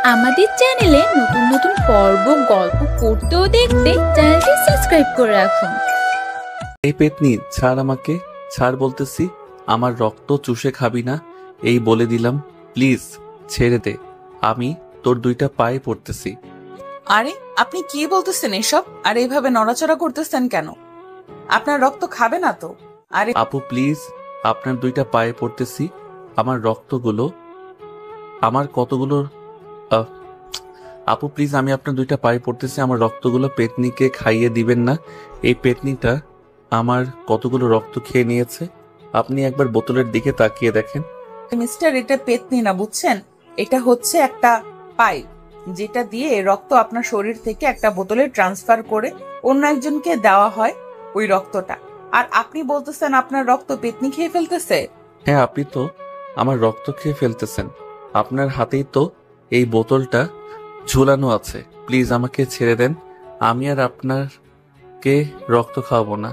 আমাদের চ্যানেলে নতুন নতুন পর্ব গল্প পড়তে ও দেখতে চ্যানেলটি সাবস্ক্রাইব করে রাখুন। এই পেতনি, ছাড় আমাকে, ছাড় বলতেছি। আমার রক্ত চুষে খাবি না, এই বলে দিলাম। প্লিজ ছেড়ে দে, আমি তোর দুইটা পায়ে পড়তেছি। আরে আপনি কি বলতেছেন এসব? আর এইভাবে নড়াচড়া করতেছেন কেন? আপনার রক্ত খাবে না তো? আরে আপু প্লিজ, আপনার দুইটা পায়ে পড়তেছি। আমার রক্তগুলো, আমার কতগুলো আহ, আপু প্লিজ, আমি আপনার দুইটা পায়ে পড়তেছি। আমার রক্তগুলো পেতনিকে খাইয়ে দিবেন না। এই পেতনিটা আমার কতগুলো রক্ত খেয়ে নিয়েছে। আপনি একবার বোতলের দিকে তাকিয়ে দেখেন। মিস্টার, এটা পেতনি না, বুঝছেন? এটা হচ্ছে একটা পাইপ, যেটা দিয়ে রক্ত আপনার শরীর থেকে একটা বোতলে ট্রান্সফার করে অন্য একজনকে দেওয়া হয় ওই রক্তটা। আর আপনি বলতেছেন আপনার রক্ত পেতনি খেয়ে ফেলতেছে? হ্যাঁ, আপনি তো আমার রক্ত খেয়ে ফেলতেছেন। আপনার হাতেই তো এই বোতলটা ঝুলানো আছে। প্লিজ আমাকে ছেড়ে দেন, আমি আর আপনাকে রক্ত খাওয়াবো না।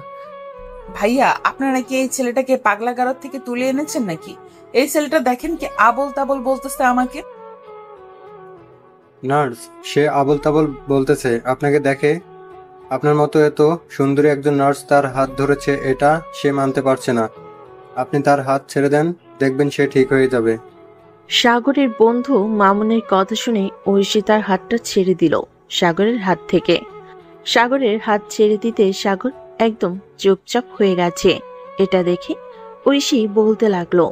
ভাইয়া, আপনারা কি এই ছেলেটাকে পাগলাগারদ থেকে তুলে এনেছেন নাকি? এই ছেলেটা দেখেন কি আবল তাবল বলতেছে আমাকে। নার্স, সে আবোল তাবোল বলতেছে আপনাকে দেখে। আপনার মতো এত সুন্দরী একজন নার্স তার হাত ধরেছে, এটা সে মানতে পারছে না। আপনি তার হাত ছেড়ে দেন, দেখবেন সে ঠিক হয়ে যাবে। সাগরের বন্ধু মামুনের কথা শুনে ঐশী তার হাতটা ছেড়ে দিল সাগরের হাত থেকে। সাগরের হাত ছেড়ে দিতে সাগর একদম চুপচাপ হয়ে গেছে। এটা দেখে ঐশী বলতে লাগলো,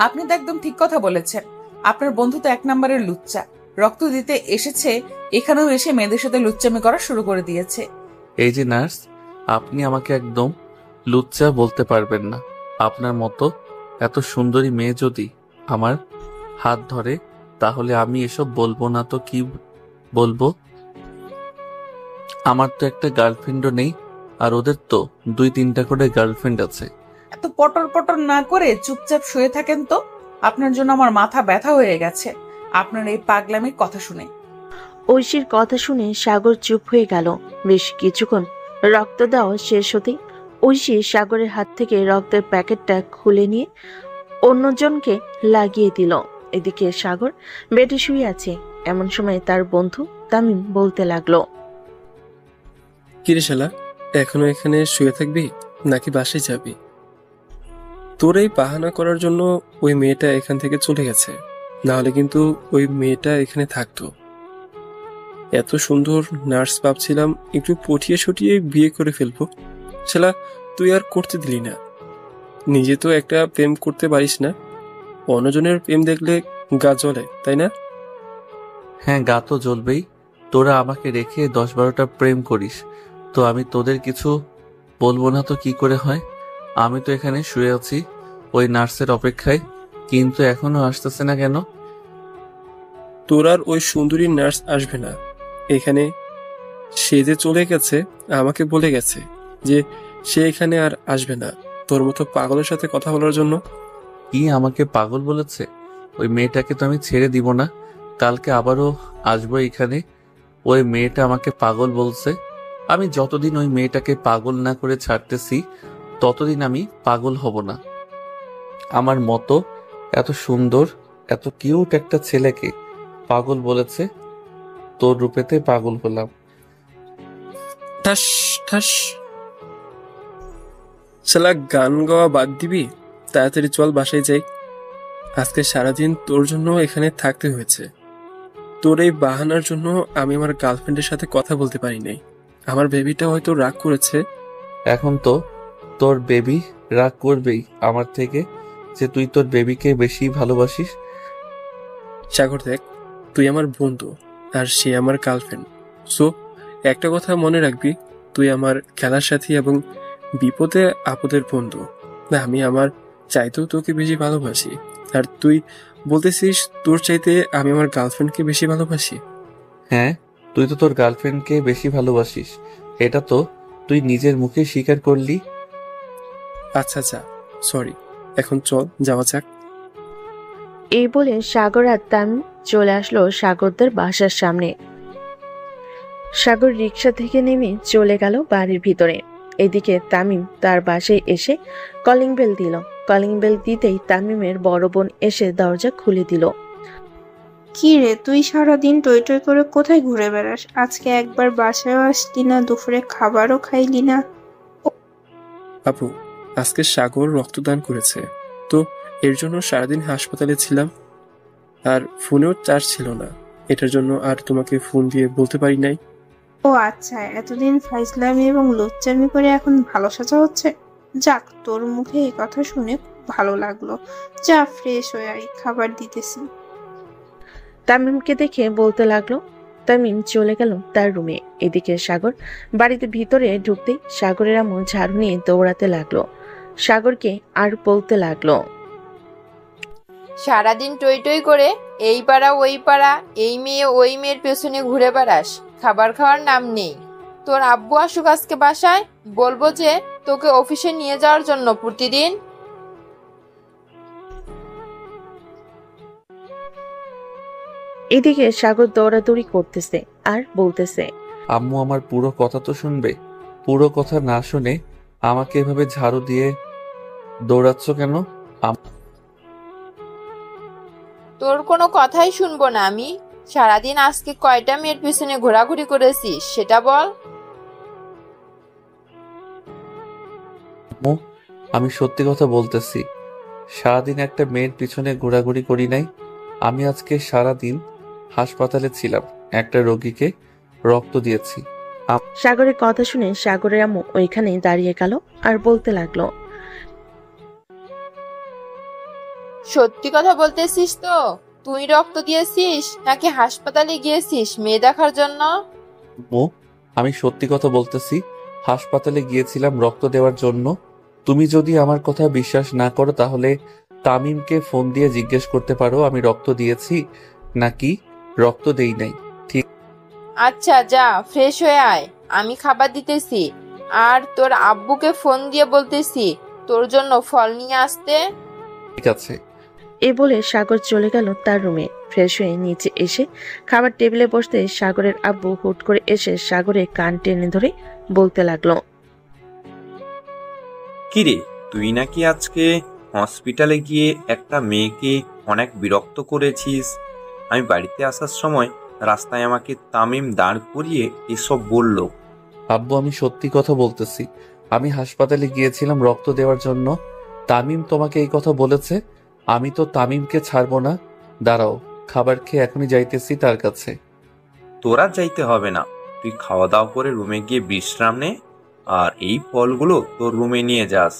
আপনি তো একদম ঠিক কথা বলেছেন। আপনার বন্ধু তো এক নম্বরের লুচ্চা। রক্ত দিতে এসেছে, এখানেও এসে মেয়েদের সাথে লুচ্চামি করা শুরু করে দিয়েছে। এই যে নার্স, আপনি আমাকে একদম লুচ্চা বলতে পারবেন না। আপনার মতো এত সুন্দরী মেয়ে যদি আমার হাত ধরে, তাহলে আমি এসব বলবো না তো কি বলবো? আমার তো একটা গার্লফ্রেন্ডও নেই, আর ওদের তো 2-3টা করে গার্লফ্রেন্ড আছে। এত পটর পটর না করে চুপচাপ শুয়ে থাকেন তো। আপনার জন্য আমার মাথা ব্যথা হয়ে গেছে আপনার এই পাগলামির কথা শুনে। ঐশীর কথা শুনে সাগর চুপ হয়ে গেল। বেশ কিছুক্ষণ রক্ত দেওয়া শেষ হতেই ঐশী সাগরের হাত থেকে রক্তের প্যাকেটটা খুলে নিয়ে অন্যজনকে লাগিয়ে দিল। এদিকে সাগর বেডে শুয়ে আছে। এমন সময় তার বন্ধু তামিম বলতে লাগলো, কিরে শালা, এখনো এখানে শুয়ে থাকবি নাকি বাসায় যাবি? তোর এই বাহানা করার জন্য ওই মেয়েটা এখান থেকে চলে গেছে, না হলে কিন্তু ওই মেয়েটা এখানে থাকতো। এত সুন্দর নার্স ভাবছিলাম একটু পটিয়ে সটিয়ে বিয়ে করে ফেলবো। শালা, তুই আর করতে দিলি না। নিজে তো একটা প্রেম করতে পারিস না, অন্যজনের প্রেম দেখলে গা জ্বলে, তাই না? হ্যাঁ, গা তো জ্বলবেই। তোরা আমাকে রেখে 10-12টা প্রেম করিস, তো আমি তোদের কিছু বলবো না তো কি করে হয়? আমি তো এখানে শুয়ে আছি ওই নার্সের অপেক্ষায়, কিন্তু এখনো আসতেছে না কেন? তোর আর ওই সুন্দরী নার্স আসবে না এখানে। সে যে চলে গেছে, আমাকে বলে গেছে যে সে এখানে আর আসবে না তোর মতো পাগলের সাথে কথা বলার জন্য। কি আমাকে পাগল বলেছে? ওই মেয়েটাকে তো আমি ছেড়ে দিব না, কালকে আবারও আসবো এখানে। ওই মেয়েটা আমাকে পাগল বলছে। আমি যতদিন ওই মেয়েটাকে পাগল না করে ছাড়তেছি, ততদিন আমি পাগল হব না। আমার মতো এত সুন্দর, এত কিউট একটা ছেলেকে পাগল বলেছে, তোর রূপেতে পাগল হলাম। ঠাস ঠাস। শালা, গান গাওয়া বাদ দিবি? তাড়াতাড়ি চল বাসায় যাই। আজকে সারাদিন তোর জন্য এখানে থাকতে হয়েছে। তোর এই বাহানার জন্য আমি আমার গার্লফ্রেন্ডের সাথে কথা বলতে পারি নাই। আমার বেবিটা হয়তো রাগ করেছে। এখন তো তোর বেবি রাগ করবেই আমার থেকে, যে তুই তোর বেবিকে বেশি ভালোবাসিস। সাগর দেখ, তুই আমার বন্ধু আর সে আমার গার্লফ্রেন্ড। সো একটা কথা মনে রাখবি, তুই আমার খেলার সাথী এবং বিপদে আপদের বন্ধু। না, আমি আমার চাইতেও তোকে বেশি ভালোবাসি, আর তুই বলতেছিস তোর চাইতে আমি আমার গার্লফ্রেন্ডকে বেশি ভালোবাসি। হ্যাঁ, তুই তো তোর গার্লফ্রেন্ডকে বেশি ভালোবাসিস, এটা তো তুই নিজের মুখে স্বীকার করলি। আচ্ছা আচ্ছা, সরি, এখন চল যাওয়া যাক। এই বলে সাগর আর তামিম চলে আসলো সাগরদের বাসার সামনে। সাগর রিক্সা থেকে নেমে চলে গেল বাড়ির ভিতরে। এদিকে তামিম তার বাসায় এসে কলিং বেল দিল। কলিং বেল দিতেই তামিমের বড় বোন এসে দরজা খুলে দিল। কি রে, তুই সারাদিন টই টই করে কোথায় ঘুরে বেড়াস? আজকে একবার বাসায় আসলি না, দুপুরে খাবারও খাইলি না। আপু, আজকে সাগর রক্তদান করেছে, তো এর জন্য সারাদিন হাসপাতালে ছিলাম। আর ফোনেও চার্জ ছিল না, এটার জন্য আর তোমাকে ফোন দিয়ে বলতে পারি নাই। ও আচ্ছা, এতদিন ফাইজলামি এবং লুচ্চামি করে এখন ভালো সাজা হচ্ছে। যাক, তোর মুখে এই কথা শুনে খুব ভালো লাগলো। যা ফ্রেশ হয়ে আয়, খাবার দিতেছি। তামিমকে দেখে বলতে লাগলো। তামিম চলে গেল তার রুমে। এদিকে সাগর বাড়িতে ভিতরে ঢুকতেই সাগরের আম্মু ঝাড়ু নিয়ে দৌড়াতে লাগলো। সাগরকে আর বলতে লাগলো, সারাদিন টই টই করে এই পাড়া ওই পাড়া, এই মেয়ে ওই মেয়ের পেছনে ঘুরে বেড়াস, খাবার খাওয়ার নাম নেই। তোর আব্বু আসুক আজকে বাসায়, বলবো যে তোকে অফিসে নিয়ে যাওয়ার জন্য প্রতিদিন। এদিকে সাগর দৌড়াদৌড়ি করতেছে আর বলতেছে, আম্মু আমার পুরো কথা তো শুনবে। পুরো কথা না শুনে আমাকে এভাবে ঝাড়ু দিয়ে দৌড়াচ্ছ কেন? তোর কোনো কথাই শুনবো না আমি। সারাদিন আজকে কয়টা মেয়ের পিছনে ঘোরাঘুরি করেছিস সেটা বল। আম্মু, আমি সত্যি কথা বলতেছি। সারাদিন একটা মেয়ের পিছনে ঘোরাঘুরি করি নাই। আমি আজকে সারাদিন হাসপাতালে ছিলাম, একটা রোগীকে রক্ত দিয়েছি। সাগরের কথা শুনে সাগরের আম্মু ওইখানে দাঁড়িয়ে গেল আর বলতে লাগলো, সত্যি কথা বলতেছিস তো? তুই রক্ত দিয়েছিস নাকি হাসপাতালে গিয়েছিস মেয়ে দেখার জন্য? আম্মু, আমি সত্যি কথা বলতেছি। হাসপাতালে গিয়েছিলাম রক্ত দেওয়ার জন্য। তুমি যদি আমার কথা বিশ্বাস না করো তাহলে তামিমকে ফোন দিয়ে জিজ্ঞেস করতে পারো আমি রক্ত দিয়েছি নাকি রক্ত দেই নাই। আচ্ছা যা, ফ্রেশ হয়ে আয়, আমি খাবার দিতেছি। আর তোর আব্বুকে ফোন দিয়ে বলতেছি তোর জন্য ফল নিয়ে আসতে। ঠিক আছে। এ বলে সাগর চলে গেল তার রুমে। ফ্রেশ হয়ে নিচে এসে খাবার টেবিলে বসতে সাগরের আব্বু হুট করে এসে সাগরের কান টেনে ধরে বলতে লাগলো, কিরে, তুই নাকি আজকে হসপিটালে গিয়ে একটা মেয়েকে অনেক বিরক্ত করেছিস। আমি বাড়িতে আসার সময় রাস্তায় আমাকে তামিম দাঁড় করিয়ে এসব বলল। আব্বু, আমি সত্যি কথা বলতেছি। আমি হাসপাতালে গিয়েছিলাম রক্ত দেওয়ার জন্য। তামিম তোমাকে এই কথা বলেছে? আমি তো তামিমকে ছাড়বো না। দাঁড়াও, খাবার খেয়ে এখনই যাইতেছি তার কাছে। তোরা যাইতে হবে না, তুই খাওয়া দাওয়া করে রুমে গিয়ে বিশ্রাম নে। আর এই ফলগুলো তোর রুমে নিয়ে যাস,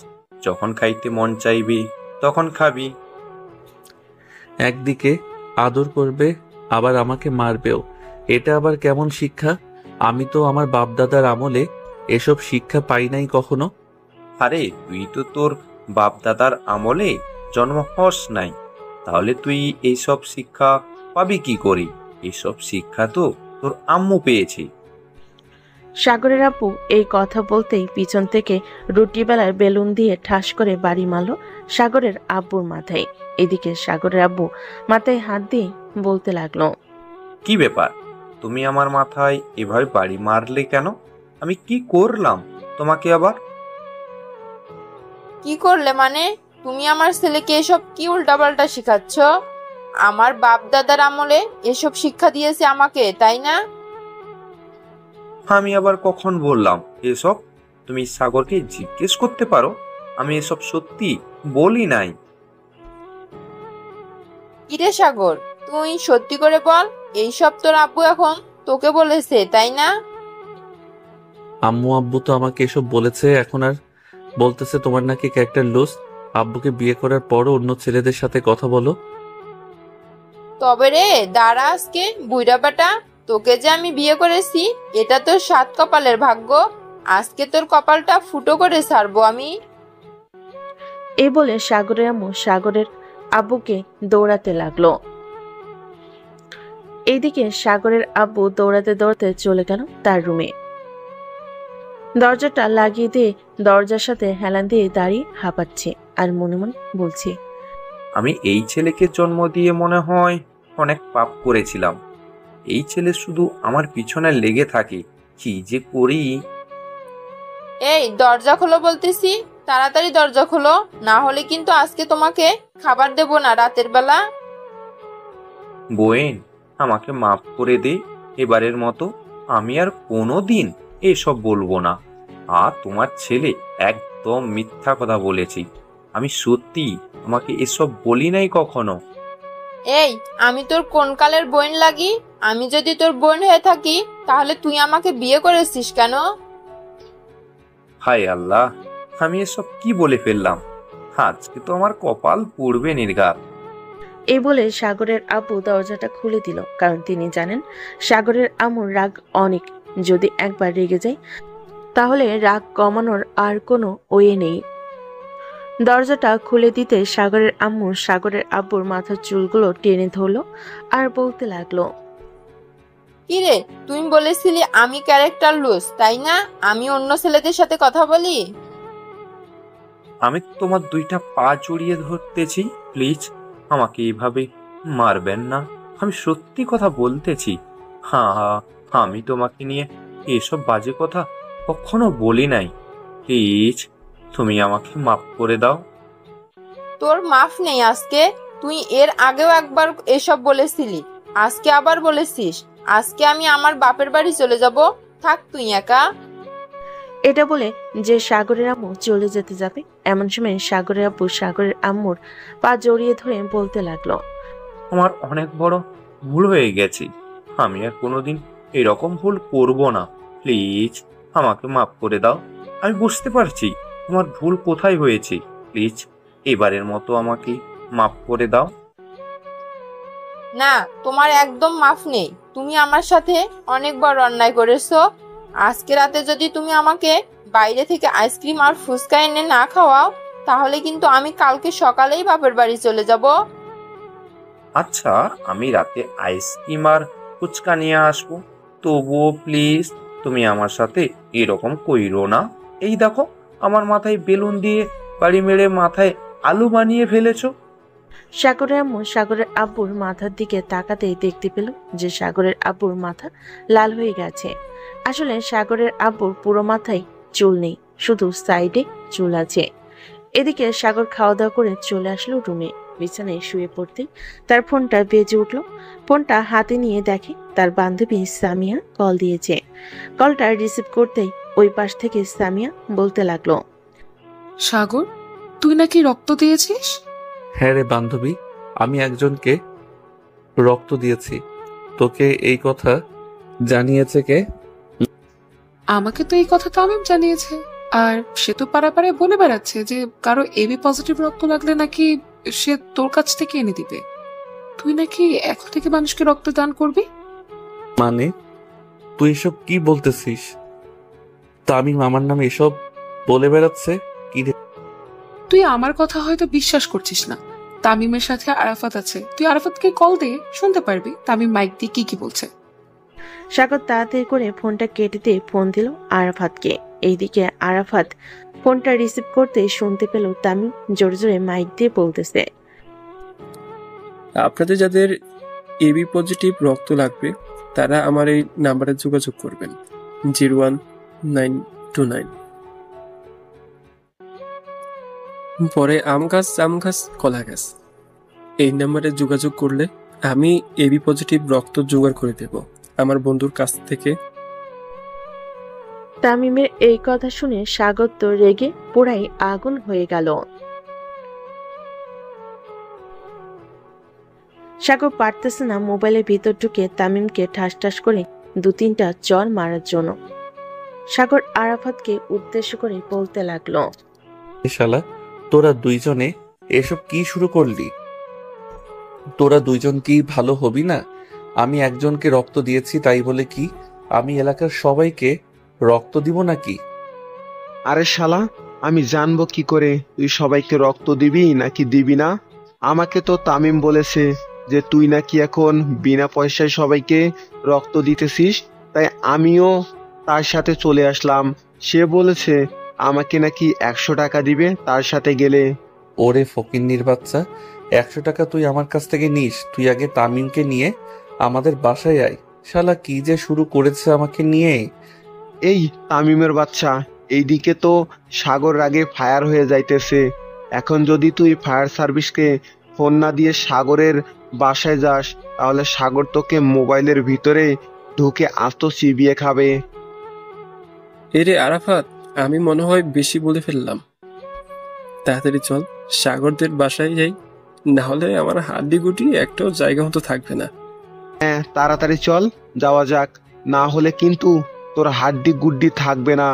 যখন খাইতে মন চাইবি তখন খাবি। একদিকে আদর করবে আবার আমাকে মারবেও, এটা আবার কেমন শিক্ষা? আমি তো আমার বাপদাদার আমলে এসব শিক্ষা পাই নাই কখনো। আরে তুই তো তোর বাপ দাদার আমলে জন্ম হস নাই, তাহলে তুই এইসব শিক্ষা পাবি কি করি? এইসব শিক্ষা তো তোর আম্মু পেয়েছে। সাগরের আব্বু এই কথা বলতেই পিছন থেকে রুটি বেলার বেলুন দিয়ে ঠাস করে বাড়ি মারল সাগরের আব্বুর মাথায়। এদিকে সাগরের আব্বু মাথায় হাত দিয়ে বলতে লাগলো, কি ব্যাপার, তুমি আমার মাথায় এভাবে বাড়ি মারলে কেন? আমি কি করলাম তোমাকে আবার? কি করলে মানে? তুমি আমার ছেলেকে এসব কি উল্টাপাল্টা শিখাচ্ছ? আমার বাপ দাদার আমলে এসব শিক্ষা দিয়েছে আমাকে, তাই না? আমি আবার কখন বললাম এসব? তুমি সাগরকে জিজ্ঞেস করতে পারো, আমি এসব সত্যি বলি নাই। কিরে সাগর, তুই সত্যি করে বল, এইসব তোর আব্বু এখন তোকে বলেছে, তাই না? আম্মু আব্বু তো আমাকে এসব বলেছে, এখন আর বলতেছে তোমার নাকি ক্যারেক্টার লুজ। আব্বুকে বিয়ে করার পরও অন্য ছেলেদের সাথে কথা বলো। তবে রে দাঁড়া, আজকে বুইড়া বেটা, তোকে যে আমি বিয়ে করেছি এটা তোর 7 কপালের ভাগ্য। আজকে তোর কপালটা ফুটো করে ছাড়বো আমি। এই বলে সাগরের আম্মু সাগরের আব্বুকে দৌড়াতে লাগলো। এইদিকে সাগরের আব্বু দৌড়াতে দৌড়াতে চলে গেল তার রুমে। দরজাটা লাগিয়ে দিয়ে দরজার সাথে হেলান দিয়ে দাঁড়িয়ে হাঁপাচ্ছে আর মনে মনে বলছে, আমি এই ছেলেকে জন্ম দিয়ে মনে হয় অনেক পাপ করেছিলাম। এই ছেলে শুধু আমার পিছনে লেগে থাকে, কি যে করি। এই দরজা খোলো বলতেছি, তাড়াতাড়ি দরজা খোলো, না হলে কিন্তু আজকে তোমাকে খাবার দেব না রাতের বেলা। বোন, আমাকে মাফ করে দে। এবারের মতো আমি আর কোনোদিন এসব বলবো না। আর তোমার ছেলে একদম মিথ্যা কথা বলেছি। আমি সত্যি আমাকে এসব বলি নাই কখনো। এই, আমি তোর কোন কালের বোন লাগি? আমি যদি তোর বোন হয়ে থাকি তাহলে তুই আমাকে বিয়ে করেছিস কেন? হায় আল্লাহ, আমি এসব কি বলে ফেললাম। আজকে তো আমার কপাল পুড়বে নির্ঘাত। এই বলে সাগরের আব্বু দরজাটা খুলে দিল, কারণ তিনি জানেন সাগরের আম্মুর রাগ অনেক। যদি একবার রেগে যায় তাহলে রাগ কমানোর আর কোনো ওয়ে নেই। দরজাটা খুলে দিতে সাগরের আম্মু সাগরের আব্বুর মাথার চুলগুলো টেনে ধরলো আর বলতে লাগলো, কিরে, তুই বলেছিলি আমি ক্যারেক্টার লুজ, তাই না? আমি অন্য ছেলেদের সাথে কথা বলি? আমি তোমার দুইটা পা জড়িয়ে ধরতেছি, প্লিজ আমাকে এইভাবে মারবেন না। আমি সত্যি কথা বলতেছি। হ্যাঁ, আমি তোমাকে নিয়ে এসব বাজে কথা কখনো বলি নাই। প্লিজ তুমি আমাকে মাফ করে দাও। তোর মাফ নেই আজকে। তুই এর আগেও একবার এসব বলেছিলি, আজকে আবার বলেছিস। আজকে আমি আমার বাপের বাড়ি চলে যাব, থাক তুই একা। এটা বলে যে সাগরের আম্মু চলে যেতে যাবে, এমন সময় সাগরের আব্বু সাগরের আম্মুর পা জড়িয়ে ধরে বলতে লাগলো, আমার অনেক বড় ভুল হয়ে গেছে। আমি আর কোনোদিন এরকম ভুল করব না। প্লিজ আমাকে মাফ করে দাও। আমি বুঝতে পারছি তোমার ভুল কোথায় হয়েছে। প্লিজ এবারের মতো আমাকে মাফ করে দাও। না, তোমার একদম মাফ নেই। তুমি আমার সাথে অনেক বড় অন্যায় করেছো। আজকে রাতে যদি তুমি আমাকে বাইরে থেকে আইসক্রিম আর ফুচকা এনে না খাওয়াও, তাহলে কিন্তু আমি কালকে সকালেই বাপের বাড়ি চলে যাব। আচ্ছা, আমি রাতে আইসক্রিম আর ফুচকা নিয়ে আসবো, তবুও প্লিজ তুমি আমার সাথে এরকম কইরো না। এই দেখো, আমার মাথায় বেলুন দিয়ে বাড়ি মেরে মাথায় আলু বানিয়ে ফেলেছো। সাগরের আম্মু সাগরের আব্বুর মাথার দিকে তাকাতেই দেখতে পেল যে সাগরের আব্বুর মাথা লাল হয়ে গেছে। আসলে সাগরের আব্বুর পুরো মাথায় চুল নেই, শুধু সাইডে চুল আছে। এদিকে সাগর খাওয়া দাওয়া করে চলে আসলো রুমে। বিছানায় শুয়ে পড়তে তার ফোনটা বেজে উঠলো। ফোনটা হাতে নিয়ে দেখে তার বান্ধবী সামিয়া কল দিয়েছে। কলটা রিসিভ করতেই ওই পাশ থেকে সামিয়া বলতে লাগলো, সাগর, তুই নাকি রক্ত দিয়েছিস? হ্যাঁ রে বান্ধবী, আমি একজনকে রক্ত দিয়েছি। তোকে এই কথা জানিয়েছে কে? আমাকে তো এই কথা তামিম জানিয়েছে। আর সে তো পাড়ায় বলে বেড়াচ্ছে যে কারো এবি পজিটিভ রক্ত লাগলে নাকি সে তোর কাছ থেকে এনে দিবে। তুই নাকি এখন থেকে মানুষকে রক্ত দান করবি? মানে তুই এসব কি বলতেছিস? তামিম আমার নামে এসব বলে বেড়াচ্ছে কি রে? তুই আমার কথা হয়তো বিশ্বাস করছিস না। তামিমের সাথে আরাফাত আছে, তুই আরাফাতকে কল দিয়ে শুনতে পারবি তামিম মাইক দিয়ে কি বলছে। সাগর তাড়াতাড়ি করে ফোনটা কেটে দিয়ে ফোন দিল আরাফাতকে। এইদিকে আরাফাত ফোনটা রিসিভ করতে শুনতে পেল তামিম জোরে জোরে মাইক দিয়ে বলতেছে, আপনাদের যাদের এবি পজিটিভ রক্ত লাগবে তারা আমার এই নাম্বারে যোগাযোগ করবেন, 01929। পরে আম গাছ জাম গাছ কলা গাছ। এই নাম্বারে যোগাযোগ করলে আমি এবি পজিটিভ রক্ত জোগাড় করে দেব আমার বন্ধুর কাছ থেকে। তামিমের এই কথা শুনে সাগর তো রেগে পুরাই আগুন হয়ে গেল। সাগর পারতেছে না মোবাইলের ভিতর ঢুকে তামিমকে ঠাস ঠাস করে 2-3টা চর মারার জন্য। সাগর আরাফাতকে উদ্দেশ্য করে বলতে লাগলো, শালা, তোরা দুইজনে এসব কি শুরু করলি? তোরা দুইজন কি ভালো হবি না? আমি একজনকে রক্ত দিয়েছি তাই বলে কি আমি এলাকার সবাইকে রক্ত দিব নাকি? আরে শালা, আমি জানবো কি করে তুই সবাইকে রক্ত দিবি নাকি দিবি না? আমাকে তো তামিম বলেছে যে তুই নাকি এখন বিনা পয়সায় সবাইকে রক্ত দিতেছিস, তাই আমিও তার সাথে চলে আসলাম। সে বলেছে আমাকে নাকি 100 টাকা দিবে তার সাথে গেলে। ওরে ফকিন্নির বাচ্চা, 100 টাকা তুই আমার কাছ থেকে নিস? তুই আগে তামিমকে নিয়ে আমাদের বাসায় আয়। শালা কি যে শুরু করেছে আমাকে নিয়ে। এই তামিমের বাচ্চা, এইদিকে তো সাগর রাগে ফায়ার হয়ে যাইতেছে। এখন যদি তুই ফায়ার সার্ভিসকে ফোন না দিয়ে সাগরের বাসায় যাস, তাহলে সাগর তোকে মোবাইলের ভিতরে ঢুকে আস্ত চিবিয়ে খাবে। এরে আরাফাত, আমি মনে হয় বেশি বলে ফেললাম। তাড়াতাড়ি চল, সাগরদের বাসায় যাই, না হলে আমার হাড্ডি গুটি একটাও জায়গা মতো থাকবে না। হ্যাঁ, তাড়াতাড়ি চল, যাওয়া যাক, না হলে কিন্তু তোর হাড্ডি গুড্ডি থাকবে না।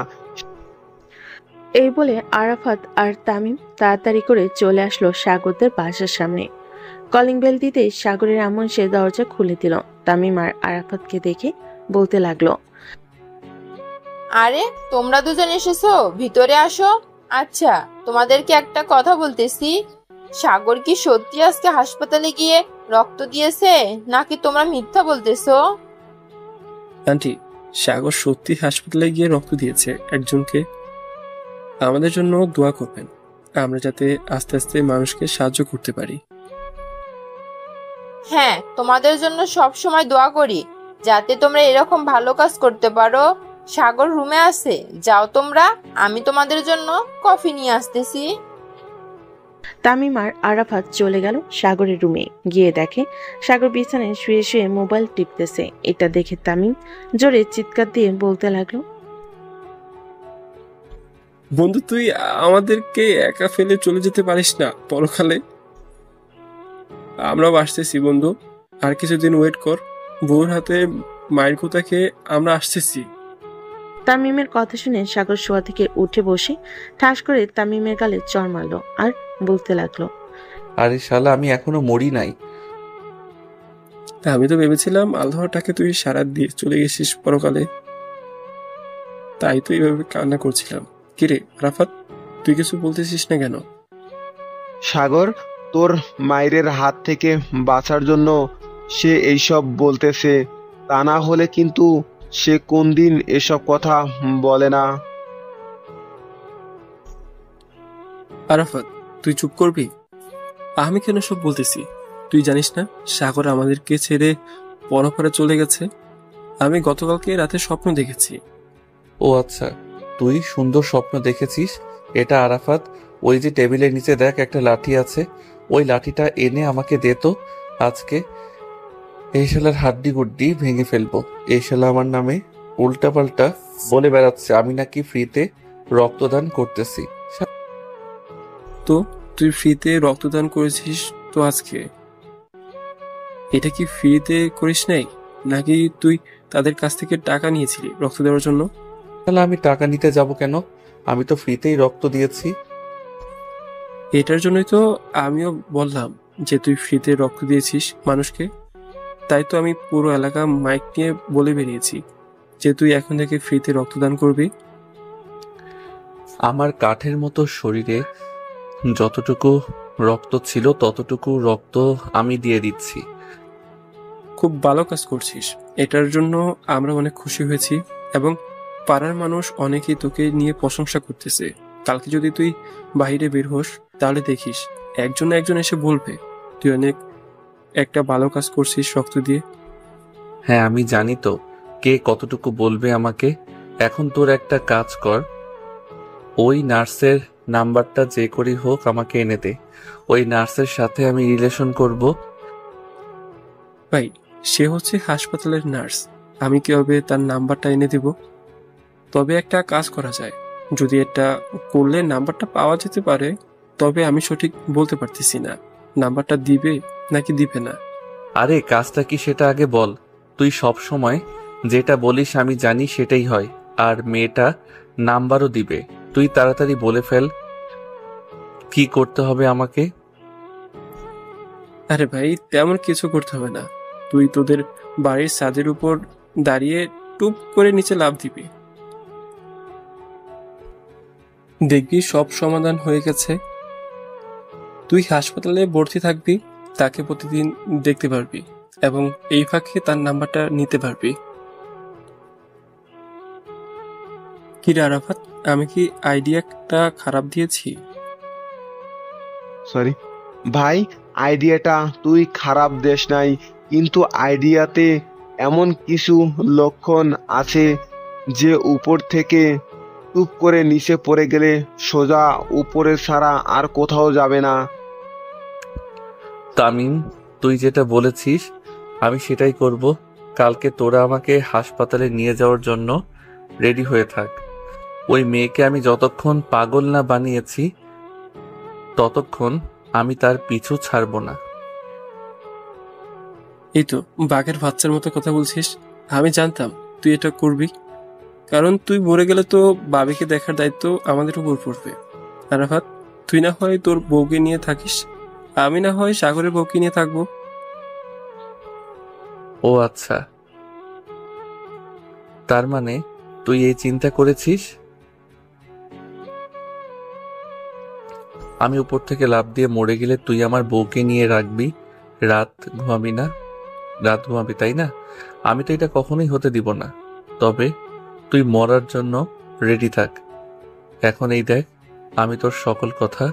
এই বলে আরাফাত আর তামিম তাড়াতাড়ি করে চলে আসলো সাগরদের বাসার সামনে। কলিং বেল দিতে সাগরের আম্মু সে দরজা খুলে দিল। তামিম আর আরাফাতকে দেখে বলতে লাগলো, আরে তোমরা দুজন এসেছো, ভিতরে আসো। আচ্ছা, তোমাদেরকে একটা কথা বলতেছি, সাগর কি সত্যি আজকে হাসপাতালে গিয়ে রক্ত দিয়েছে নাকি তোমরা মিথ্যা বলতেছো? আন্টি, সাগর সত্যি হাসপাতালে গিয়ে রক্ত দিয়েছে একজনকে। আমাদের জন্য দোয়া করবেন, আমরা যাতে আস্তে আস্তে মানুষকে সাহায্য করতে পারি। হ্যাঁ, তোমাদের জন্য সব সময় দোয়া করি যাতে তোমরা এরকম ভালো কাজ করতে পারো। সাগর রুমে আছে, যাও তোমরা, আমি তোমাদের জন্য কফি নিয়ে আসতেছি। তামিম আর আরাফাত চলে গেল সাগরের রুমে। গিয়ে দেখে সাগর বিছানায় শুয়ে শুয়ে মোবাইল টিপতেছে। এটা দেখে তামিম জোরে চিৎকার দিয়ে বলতে লাগলো, বন্ধু, তুই আমাদেরকে একা ফেলে চলে যেতে পারিস না পরকালে। আমরাও আসতেছি বন্ধু, আর কিছুদিন ওয়েট কর। বউর হাতে মায়ের কথা খেয়ে আমরা আসতেছি। তামিমের কথা শুনে সাগর শোয়া থেকে উঠে বসে ঠাস করে তামিমের গালে চড় মারলো আর বলতে লাগলো, আরে শালা, আমি এখনো মরি নাই। আমি তো ভেবেছিলাম আল্লাহটাকে তুই সারা দিয়ে চলে গেছিস পরকালে, তাই তো এইভাবে কান্না করছিলাম। কিরে আরাফাত, তুই কিছু বলতেছিস না কেন? সাগর তোর মায়ের হাত থেকে বাঁচার জন্য সে এইসব বলতেছে, তা না হলে কিন্তু সে কোনদিন এসব কথা বলে না। আরাফাত, তুই চুপ করবি? আমি কেন সব বলতেছি? তুই জানিস না সাগর আমাদেরকে ছেড়ে পরপারে চলে গেছে? আমি গতকালকে রাতে স্বপ্ন দেখেছি। ও আচ্ছা, তুই সুন্দর স্বপ্ন দেখেছিস? এটা আরাফাত, ওই যে টেবিলের নিচে দেখ একটা লাঠি আছে, ওই লাঠিটা এনে আমাকে দে তো। আজকে এই শালার হাড্ডি গুড্ডি ভেঙে ফেলবো। এই শালা আমার নামে উল্টাপাল্টা বলে বেড়াচ্ছে আমি নাকি ফ্রিতে রক্তদান করতেছি। তো তুই ফ্রিতে রক্তদান করেছিস তো আজকে? এটা কি ফ্রিতে করিস নাই, নাকি তুই তাদের কাছ থেকে টাকা নিয়েছিলি রক্ত দেওয়ার জন্য? তাহলে আমি টাকা নিতে যাব কেন? আমি তো ফ্রিতেই রক্ত দিয়েছি। এটার জন্যই তো আমিও বললাম যে তুই ফ্রিতে রক্ত দিয়েছিস মানুষকে। তাই তো আমি পুরো এলাকা মাইক নিয়ে বলে বেরিয়েছি যে তুই এখন থেকে ফ্রিতে রক্তদান করবি। আমার কাঠের মতো শরীরে যতটুকু রক্ত ছিল ততটুকু রক্ত আমি দিয়ে দিচ্ছি। খুব ভালো কাজ করছিস, এটার জন্য আমরা অনেক খুশি হয়েছি এবং পাড়ার মানুষ অনেকেই তোকে নিয়ে প্রশংসা করতেছে। কালকে যদি তুই বাইরে বের হোস তাহলে দেখিস একজন না একজন এসে বলবে তুই অনেক একটা ভালো কাজ করছিস রক্ত দিয়ে। হ্যাঁ, আমি জানি তো কে কতটুকু বলবে আমাকে। এখন তোর একটা কাজ কর, ওই নার্সের নাম্বারটা যে করেই হোক আমাকে এনে দে। ওই নার্সের সাথে আমি রিলেশন করব। ভাই, সে হচ্ছে হাসপাতালের নার্স, আমি কিভাবে তার নাম্বারটা এনে দেব? তবে একটা কাজ করা যায়, যদি এটা করলে নাম্বারটা পাওয়া যেতে পারে, তবে আমি সঠিক বলতে পারতেছি না নাম্বারটা দিবে নাকি দিবে না। আরে কাজটা কি সেটা আগে বল। তুই সব সময় যেটা বলিস আমি জানি সেটাই হয়, আর মেয়েটা নাম্বারও দিবে। তুই তাড়াতাড়ি বলে ফেল কি করতে হবে আমাকে। আরে ভাই, তেমন কিছু করতে হবে না, তুই তোদের বাড়ির ছাদের উপর দাঁড়িয়ে টুপ করে নিচে লাফ দিবি, দেখবি সব সমাধান হয়ে গেছে। তুই হাসপাতালে ভর্তি থাকবি, তাকে প্রতিদিন দেখতে পারবি এবং এই ফাঁকে তার নাম্বারটা নিতে পারবি। কি রে আরাফাত, আমি কি আইডিয়াটা খারাপ দিয়েছি? সরি ভাই, আইডিয়াটা তুই খারাপ দেশ নাই, কিন্তু আইডিয়াতে এমন কিছু লক্ষণ আছে যে উপর থেকে টুপ করে নিচে পড়ে গেলে সোজা উপরে ছাড়া আর কোথাও যাবে না। তামিম, তুই যেটা বলেছিস আমি সেটাই করব। কালকে তোরা আমাকে হাসপাতালে নিয়ে যাওয়ার জন্য রেডি হয়ে থাক। ওই মেয়েকে আমি যতক্ষণ পাগল না বানিয়েছি ততক্ষণ আমি তার পিছু ছাড়বো না। এই তো বাঘের বাচ্চার মতো কথা বলছিস। আমি জানতাম তুই এটা করবি, কারণ তুই মরে গেলে তো বাবিকে দেখার দায়িত্ব আমাদের উপর পড়বে। আরাফাত, তুই না হয় তোর বউকে নিয়ে থাকিস, আমি না হয় সাগরের বউকে নিয়ে থাকবো। ও আচ্ছা, তার মানে তুই এই চিন্তা করেছিস? আমি উপর থেকে লাফ দিয়ে মরে গেলে তুই আমার বউকে নিয়ে রাখবি, রাত ঘুমাবি না? রাত ঘুমাবি, তাই না? আমি তো এটা কখনোই হতে দিব না। তবে তুই মরার জন্য রেডি থাক। এখন এই দেখ, আমি তোর সকল কথা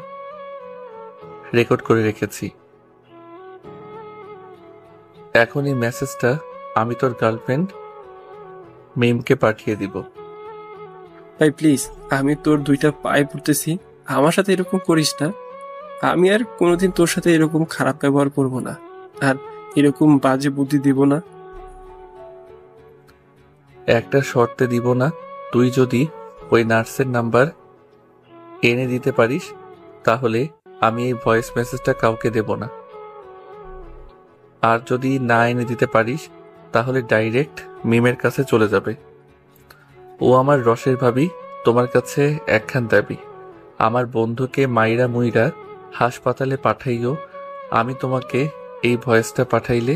রেকর্ড করে রেখেছি। এখন এই মেসেজটা আমি তোর গার্লফ্রেন্ড মিমকে পাঠিয়ে দিব। ভাই প্লিজ, আমি তোর দুইটা পায়ে পড়তেছি, আমার সাথে এরকম করিস না। আমি আর কোনোদিন তোর সাথে এরকম খারাপ ব্যবহার করব না, আর এরকম বাজে বুদ্ধি দিব না। একটা শর্তে দিব না, তুই যদি ওই নার্সের নাম্বার এনে দিতে পারিস তাহলে আমি এই ভয়েস মেসেজটা কাউকে দেব না। আর যদি না এনে দিতে পারিস তাহলে ডাইরেক্ট মিমের কাছে চলে যাবে। ও আমার রসের ভাবি, তোমার কাছে একখান দাবি, আমার বন্ধুকে মাইরা মুইরা হাসপাতালে পাঠাইও। আমি তোমাকে এই ভয়েসটা পাঠাইলে।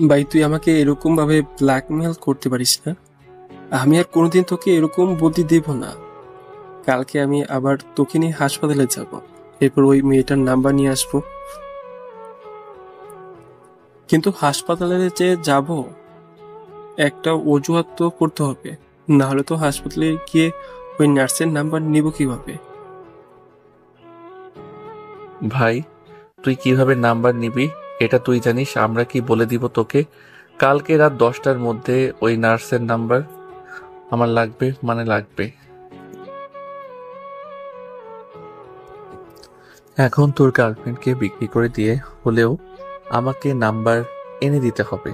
ভাই তুই আমাকে এরকম ভাবে ব্ল্যাকমেল করতে পারিস না। আমি আর কোনোদিন তোকে এরকম বুদ্ধি দেব না। কালকে আমি আবার তোকে নিয়ে হাসপাতালে যাব, এরপর ওই মেয়েটার নাম্বার নিয়ে আসবো। কিন্তু হাসপাতালে যে যাব একটা অজুহাত তো করতে হবে, না হলে তো হাসপাতালে গিয়ে ওই নার্সের নাম্বার নিব কিভাবে? ভাই তুই কিভাবে নাম্বার নিবি এটা তুই জানিস, আমরা কি বলে দিব তোকে? কালকে রাত 10টার মধ্যে ওই নার্সের নাম্বার আমার লাগবে, মানে লাগবে। এখন তোর গার্লফ্রেন্ডকে বিক্রি করে দিয়ে হলেও আমাকে নাম্বার এনে দিতে হবে।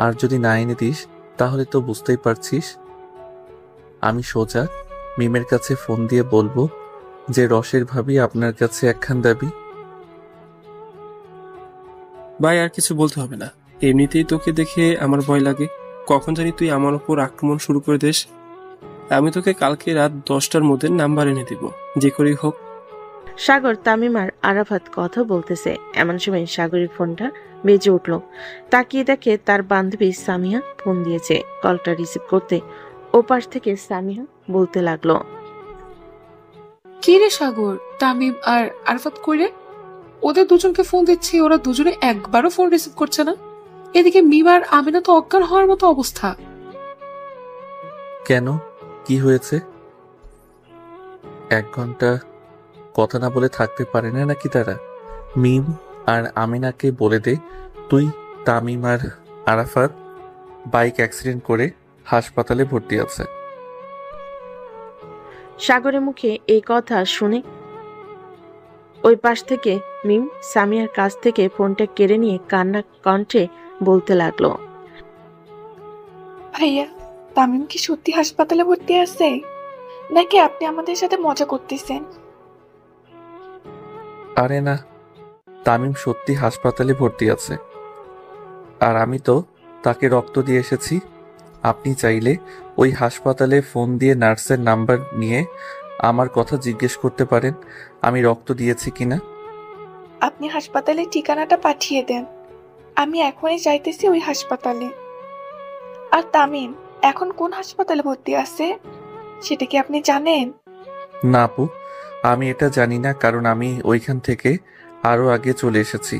আর যদি না এনে দিস তাহলে তো বুঝতেই পারছিস আমি সোজা মিমের কাছে ফোন দিয়ে বলবো যে রসের ভাবি আপনার কাছে একখান দাবি। ভাই আর কিছু বলতে হবে না, এমনিতেই তোকে দেখে আমার ভয় লাগে। কখন জানি তুই আমার উপর আক্রমণ শুরু করে দিস। আমি তোকে কালকে রাত 10টার মধ্যে নাম্বার এনে দিব, যে করেই হোক। সাগর, তামিম আর আরাফাত কথা বলতেছে, এমন সময় সাগরের ফোনটা বেজে উঠল। তাকিয়ে দেখে তার বান্ধবী সামিয়া ফোন দিয়েছে। কলটা রিসিভ করতে ওপাশ থেকে সামিয়া বলতে লাগলো, কি রে সাগর, তামিম আর আরাফাত কইরে? ওদের দুজনকে ফোন দিচ্ছি, ওরা দুজনে একবারও ফোন রিসিভ করছে না। এদিকে মিম আর আমিনা তো অজ্ঞান হওয়ার মতো অবস্থা। কেন, কি হয়েছে? 1 ঘন্টা কথা না বলে থাকতে পারে না নাকি তারা? মিম আর আমিনাকে বলে দে তুই তামিম আর আরাফাত বাইক অ্যাক্সিডেন্ট করে হাসপাতালে ভর্তি আছে। সাগরের মুখে এই কথা শুনে ওই পাশ থেকে মিম সামিয়ার কাছ থেকে ফোনটা কেড়ে নিয়ে কান্না কণ্ঠে বলতে লাগলো, ভাইয়া, তামিম কি সত্যি হাসপাতালে ভর্তি আছে নাকি আপনি আমাদের সাথে মজা করতেছেন? আরে না, তামিম সত্যি হাসপাতালে ভর্তি আছে, আর আমি তো তাকে রক্ত দিয়ে এসেছি। আপনি চাইলে ওই হাসপাতালে ফোন দিয়ে নার্সের নাম্বার নিয়ে আমার কথা জিজ্ঞেস করতে পারেন আমি রক্ত দিয়েছি কিনা। আপনি হাসপাতালের ঠিকানাটা পাঠিয়ে দেন, আমি এখনই যাইতেছি ওই হাসপাতালে। আর তামিম এখন কোন হাসপাতালে ভর্তি আছে সেটা কি আপনি জানেন? না আপু, আমি এটা জানি না, কারণ আমি ওইখান থেকে আরো আগে চলে এসেছি।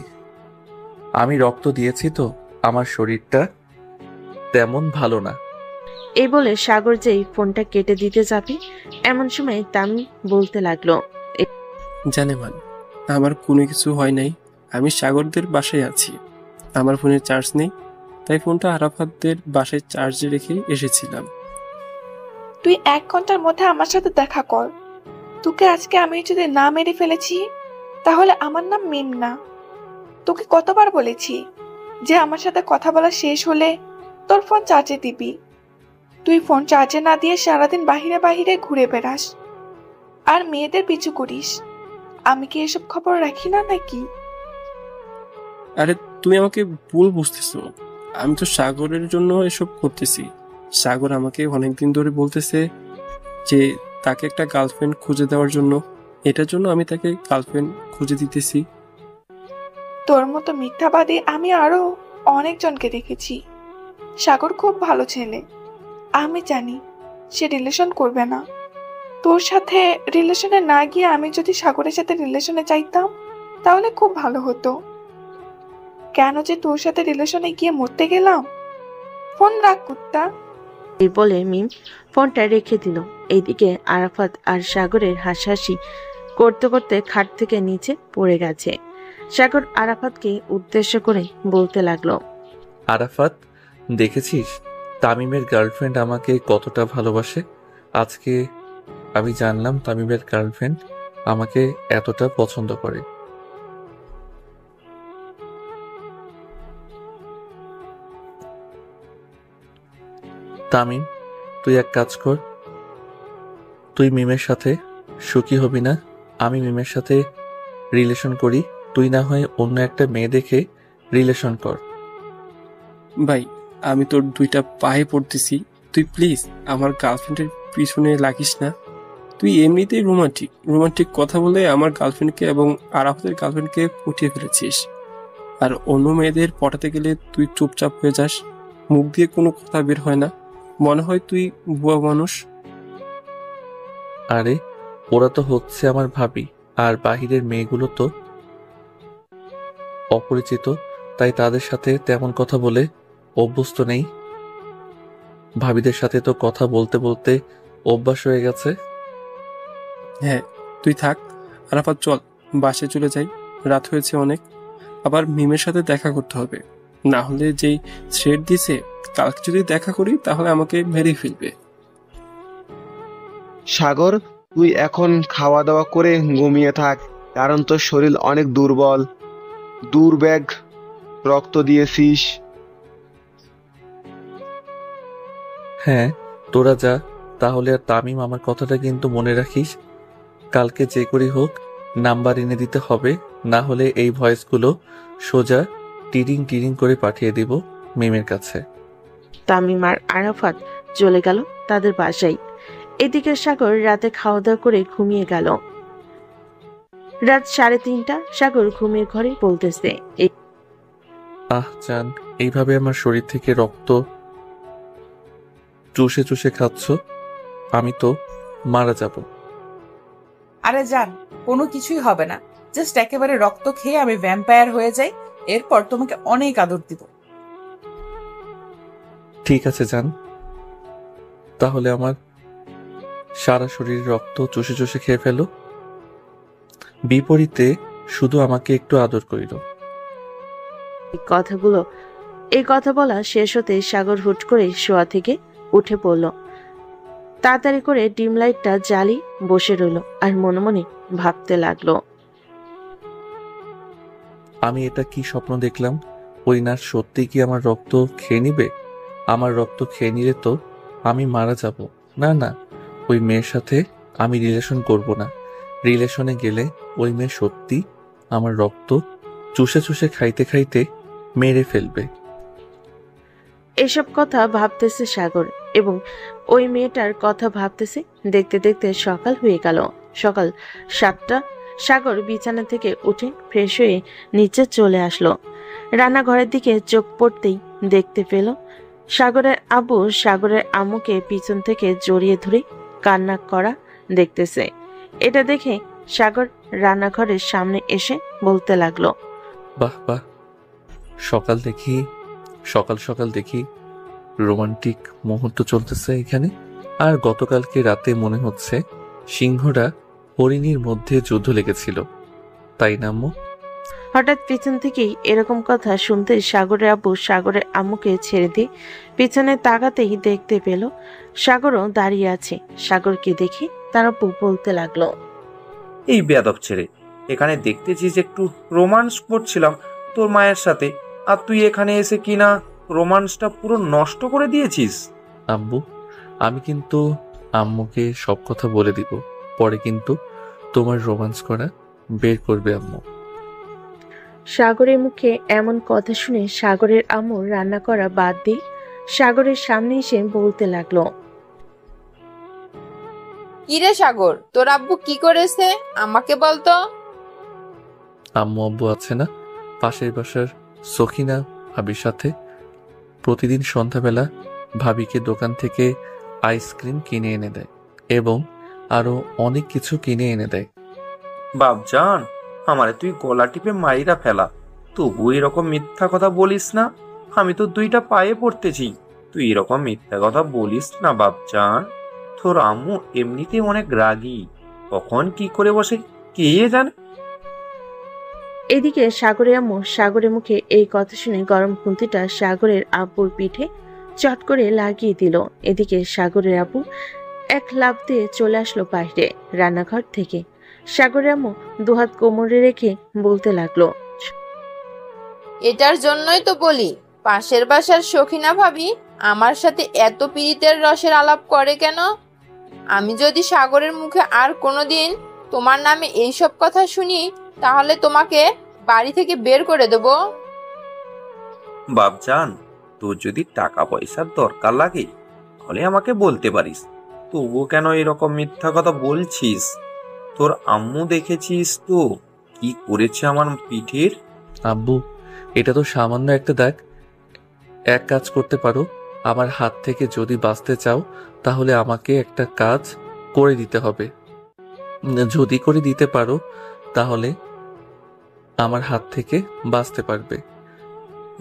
আমি রক্ত দিয়েছি তো আমার শরীরটা তেমন ভালো না। এই বলে সাগর যেই ফোনটা কেটে দিতে যাবে এমন সময় তামিম বলতে লাগলো, জানে মান, আমার কোনো কিছু হয় নাই। আমি সাগরদের বাসায় আছি, আমার ফোনে চার্জ নেই, তাই ফোনটা আরাফাতদের বাসায় চার্জে রেখে এসেছিলাম। তুই 1 ঘন্টার মধ্যে আমার সাথে দেখা কর। তোকে আজকে আমি যদি না মেরে ফেলেছি তাহলে আমার নাম মিম না। তোকে কতবার বলেছি যে আমার সাথে কথা বলা শেষ হলে তোর ফোন চার্জে দিবি। তুই ফোন চার্জে না দিয়ে সারাদিন বাহিরে বাহিরে ঘুরে বেড়াস আর মেয়েদের পিছু করিস। আমি কি এসব খবর রাখি না নাকি? আরে তুমি আমাকে ভুল বুঝতেছো। আমি তো সাগরের জন্য এসব করতেছি। সাগর আমাকে অনেকদিন ধরে বলতেছে যে তাকে একটা গার্লফ্রেন্ড খুঁজে দেওয়ার জন্য। এটার জন্য আমি তাকে গার্লফ্রেন্ড খুঁজে দিতেছি। তোর মতো মিথ্যাবাদী আমি আরো অনেকজনকে দেখেছি। সাগর খুব ভালো ছেলে। আমি জানি সে রিলেশন করবে না। তোর সাথে রিলেশনে না গিয়ে আমি যদি সাগরের সাথে রিলেশনে চাইতাম তাহলে খুব ভালো হতো। কেন যে তোর সাথে রিলেশনে গিয়ে মরতে গেলাম। ফোন রাখ কুত্তা। এই বলে মিম ফোনটা রেখে দিল। এইদিকে আরাফাত আর সাগরের হাসাহাসি করতে করতে খাট থেকে নিচে পড়ে গেছে। সাগর আরাফাতকে উদ্দেশ্য করে বলতে লাগলো, আরাফাত, দেখেছিস তামিমের গার্লফ্রেন্ড আমাকে কতটা ভালোবাসে। আজকে আমি জানলাম তামিমের গার্লফ্রেন্ড আমাকে এতটা পছন্দ করে। তামিম, তুই এক কাজ কর, তুই মিমের সাথে সুখী হবি না? আমি মিমের সাথে রিলেশন করি, তুই না হয় অন্য একটা মেয়ে দেখে রিলেশন কর। ভাই, আমি তোর দুইটা পায়ে পড়তেছি, তুই প্লিজ আমার গার্লফ্রেন্ডের পিছনে লাগিস না। তুই এমনিতেই রোমান্টিক কথা বলে আমার গার্লফ্রেন্ডকে এবং আরাফাতের গার্লফ্রেন্ডকে পটিয়ে ফেলেছিস। আর অন্য মেয়েদের পটাতে গেলে তুই চুপচাপ হয়ে যাস, মুখ দিয়ে কোনো কথা বের হয় না, মনে হয় তুই বুয়া মানুষ। আরে ওরা তো হচ্ছে আমার ভাবি, আর বাহিরের মেয়েগুলো তো অপরিচিত, তাই তাদের সাথে তেমন কথা বলে অভ্যস্ত নেই। ভাবিদের সাথে তো কথা বলতে বলতে অভ্যাস হয়ে গেছে। হ্যাঁ, তুই থাক। আরাফাত, চল বাসে চলে যাই, রাত হয়েছে অনেক। আবার মিমের সাথে দেখা করতে হবে, না হলে যেই থ্রেড দিছে কালকে যদি দেখা করি তাহলে আমাকে মেরে ফেলবে। সাগর, তুই এখন খাওয়া দাওয়া করে ঘুমিয়ে থাক, কারণ তোর শরীর অনেক দুর্বল। দুর্ব্যাগ রক্ত দিয়েছিস। হ্যাঁ, তোরা যা তাহলে। আর তামিম, আমার কথাটা কিন্তু মনে রাখিস, কালকে যে করি হোক নাম্বার এনে দিতে হবে, না হলে এই ভয়েসগুলো সোজা টিরিং টিরিং করে পাঠিয়ে দিব মিমের কাছে। তামিম আর আরাফাত চলে গেল তাদের বাসায়। এদিকে সাগর রাতে খাওয়া দাওয়া করে ঘুমিয়ে গেল। রাত 3:30। সাগর ঘুমের ঘরে বলতেছে, আহ জান, এইভাবে আমার শরীর থেকে রক্ত চুষে চুষে খাচ্ছ, আমি তো মারা যাব। আরে জান, কোনো কিছুই হবে না। জাস্ট একেবারে রক্ত খেয়ে আমি ভ্যাম্পায়ার হয়ে যাই, এরপর তোমাকে অনেক আদর দিব। ঠিক আছে জান, তাহলে আমার সারা শরীর রক্ত চুষে চুষে খেয়ে ফেলো, বিপরীতে শুধু আমাকে একটু আদর করিল। এই কথা বলা শেষ হতে সাগর হুট করে শোয়া থেকে উঠে পড়ল। তাড়াতাড়ি করে ডিম লাইটটা জ্বালিয়ে বসে রইল আর মনে মনে ভাবতে লাগলো, আমি এটা কি স্বপ্ন দেখলাম? ওই নার্স সত্যি কি আমার রক্ত খেয়ে নিবে? আমার রক্ত খেয়ে নিলে তো আমি মারা যাব। না না, ওই মেয়ের সাথে আমি রিলেশন করব না। রিলেশনে গেলে ওই মেয়ে সত্যি আমার রক্ত চুষে চুষে খাইতে খাইতে মেরে ফেলবে। এসব কথা ভাবতেছে সাগর এবং ওই মেয়েটার কথা ভাবতেছে। দেখতে দেখতে সকাল হয়ে গেল। সকাল 7টা। সাগর বিছানা থেকে উঠে ফ্রেশ হয়ে নিচে চলে আসলো। রান্নাঘরের দিকে চোখ পড়তেই দেখতে পেল সাগরের আব্বু সাগরের আম্মুকে পিছন থেকে জড়িয়ে ধরে কান্না করা দেখতেছে। এটা দেখে সাগর রান্নাঘরের সামনে এসে বলতে লাগলো, বাহ বাহ, সকাল সকাল দেখি রোমান্টিক মুহূর্ত চলতেছে এখানে। আর গতকালকে রাতে মনে হচ্ছে সিংহরা হরিণীর মধ্যে যুদ্ধ লেগেছিল, তাই না আম্মু? হঠাৎ পিছন থেকেই এরকম কথা শুনতে সাগরের আব্বু সাগরের আম্মুকে ছেড়ে দিয়ে পিছনে তাকাতেই দেখতে পেল সাগরও দাঁড়িয়ে আছে। সাগরকে দেখে তার আব্বু বলতে লাগলো, এই বেয়াদব ছেড়ে, এখানে দেখতেছিস একটু রোমান্স করছিলাম তোর মায়ের সাথে, আর তুই এখানে এসে কিনা রোমান্সটা পুরো নষ্ট করে দিয়েছিস। আব্বু, আমি কিন্তু আম্মুকে সব কথা বলে দিব, পরে কিন্তু তোমার রোমান্স করা বের করবে আম্মু। সাগরের মুখে এমন কথা শুনে সাগরের আম্মু রান্না করা বাদ দিয়ে সাগরের সামনে এসে বলতে লাগলো, কিরে সাগর, তোর আব্বু কি করেছে আমাকে বলতো। আম্মু আব্বু আছে না, পাশের বাসার সখিনা ভাবির সাথে প্রতিদিন সন্ধ্যাবেলা ভাবিকে দোকান থেকে আইসক্রিম কিনে এনে দেয় এবং আরো অনেক কিছু কিনে এনে দেয়। বাপজান, আমারে তুই গলা টিপে মাইরা ফেলা, তবু এরকম মিথ্যা কথা বলিস না। আমি তো দুইটা পায়ে পড়তেছি, তুই এরকম মিথ্যা কথা বলিস না বাপজান। তোর আম্মু এমনিতে অনেক রাগী, কখন কি করে বসে কে জানে। এদিকে সাগরের আম্মু সাগরের মুখে এই কথা শুনে গরম খুন্তিটা সাগরের আব্বুর পিঠে চট করে লাগিয়ে দিল। এদিকে সাগরের আব্বু এক লাফ দিয়ে চলে আসলো বাইরে রান্নাঘর থেকে। সাগরের আম্মু দুহাত কোমরে রেখে বলতে লাগলো, এটার জন্যই তো বলি পাশের বাসার সখিনা ভাবি আমার সাথে এত পীড়িতের রসের আলাপ করে কেন। আমি যদি সাগরের মুখে আর কোনোদিন তোমার নামে এইসব কথা শুনি তাহলে তোমাকে বাড়ি থেকে বের করে দেব। বাপজান, তোর যদি টাকা পয়সার দরকার লাগে তাহলে আমাকে বলতে পারিস, তবুও কেন এরকম মিথ্যা কথা বলছিস। তোর আম্মু দেখেছিস তো কি করেছে আমার পিঠের। আব্বু, এটা তো সামান্য একটা দাগ। এক কাজ করতে পারো, আমার হাত থেকে যদি বাঁচতে চাও তাহলে আমাকে একটা কাজ করে দিতে হবে। যদি করে দিতে পারো তাহলে আমার হাত থেকে বাঁচতে পারবে।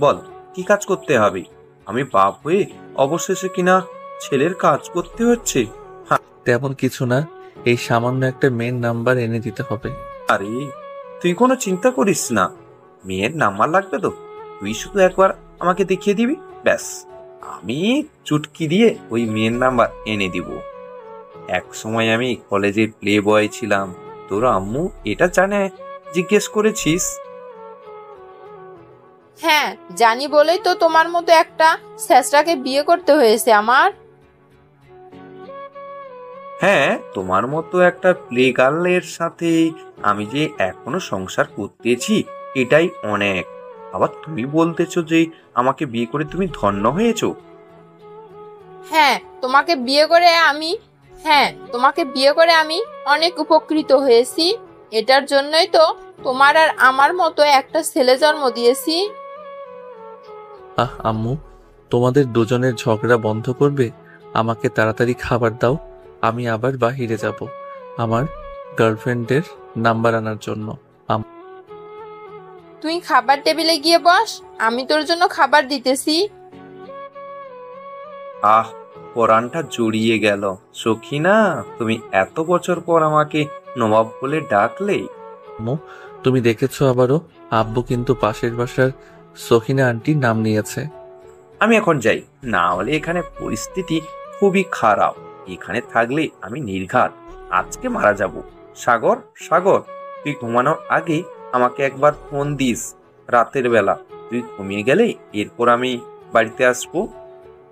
বল কি কাজ করতে হবে। আমি বাপ হয়ে অবশেষে কিনা ছেলের কাজ করতে হচ্ছে। তেমন কিছু না, এই সামান্য একটা মেয়ের নাম্বার এনে দিতে হবে। আরে তুই কোনো চিন্তা করিস না, মেয়ের নাম্বার লাগবে তো তুই শুধু একবার আমাকে দেখিয়ে দিবি, ব্যাস আমি চুটকি দিয়ে ওই মেয়ের নাম্বার এনে দিব। এক সময় আমি কলেজে প্লে বয় ছিলাম, তোর আম্মু এটা জানে জিজ্ঞেস করেছিস। হ্যাঁ জানি বলেই তো তোমার মতো একটা ছেঁচড়াকে বিয়ে করতে হয়েছে আমার। হ্যাঁ, তোমার মতো একটা প্লে গার্লের সাথে আমি যে এখনো সংসার করতেছি এটাই অনেক। আবার তুমি বলতেছো যে আমাকে বিয়ে করে তুমি ধন্য হয়েছো। হ্যাঁ তোমাকে বিয়ে করে আমি অনেক উপকৃত হয়েছি। এটার জন্যই তো তোমার আর আমার মতো একটা ছেলে জন্ম দিয়েছি। আম্মু, তোমাদের দুজনের ঝগড়া বন্ধ করবে? আমাকে তাড়াতাড়ি খাবার দাও, আমি আবার বাহিরে যাব আমার গার্লফ্রেন্ডের নাম্বার আনার জন্য। তুই খাবার টেবিলে গিয়ে বস, আমি তোর জন্য খাবার দিতেছি। আহ, পরানটা জড়িয়ে গেল। সখিনা, তুমি এত বছর পর আমাকে নবাব বলে ডাকলে। আম্মু, তুমি দেখেছো আবারও আব্বু কিন্তু পাশের বাসার সখিনা আন্টির নাম নিয়েছে। আমি এখন যাই, না হলে এখানে পরিস্থিতি খুবই খারাপ। এখানে থাকলে আমি নির্ঘাত আজকে মারা যাব। সাগর, সাগর, তুই ঘুমানোর আগে আমাকে একবার ফোন দিস রাতের বেলা। তুই ঘুমিয়ে গেলে এরপর আমি বাড়িতে আসবো।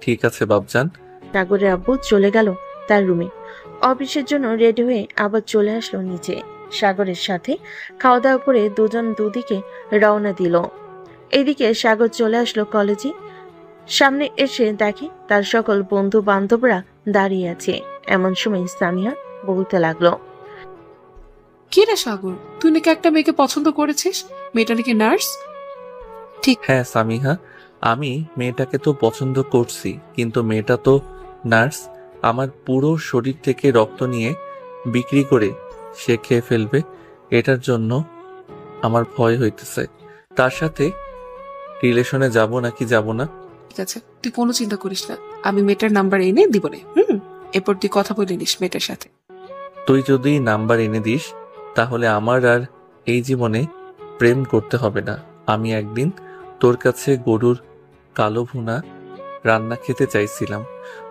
ঠিক আছে বাবজান। সাগরের আব্বু চলে গেল তার রুমে। অফিসের জন্য রেডি হয়ে আবার চলে আসলো নিচে। সাগরের সাথে খাওয়া দাওয়া করে দুজন দুদিকে রওনা দিল। এদিকে সাগর চলে আসলো কলেজে। সামনে এসে দেখে তার সকল বন্ধু বান্ধবরা দাঁড়িয়ে আছে। এমন সময় সামিয়া বলতে লাগলো, কি রে সাগর, তুই নাকি একটা মেয়েকে পছন্দ করেছিস? মেয়েটা নাকি নার্স? ঠিক। হ্যাঁ সামিহা, আমি মেয়েটাকে তো পছন্দ করছি, কিন্তু মেয়েটা তো নার্স। আমার পুরো শরীর থেকে রক্ত নিয়ে বিক্রি করে সে খেয়ে ফেলবে। এটার জন্য আমার ভয় হইতেছে। তার সাথে রিলেশনে যাব নাকি যাব না। ঠিক আছে, তুই কোনো চিন্তা করিস না, আমি মেয়েটার নাম্বার এনে দিব রে। এরপর তুই কথা বলে নিস মেয়েটার সাথে। তুই যদি নাম্বার এনে দিস তাহলে আমার আর এই জীবনে প্রেম করতে হবে না। আমি একদিন তোর কাছে গরুর কালো ভুনা রান্না খেতে চাইছিলাম,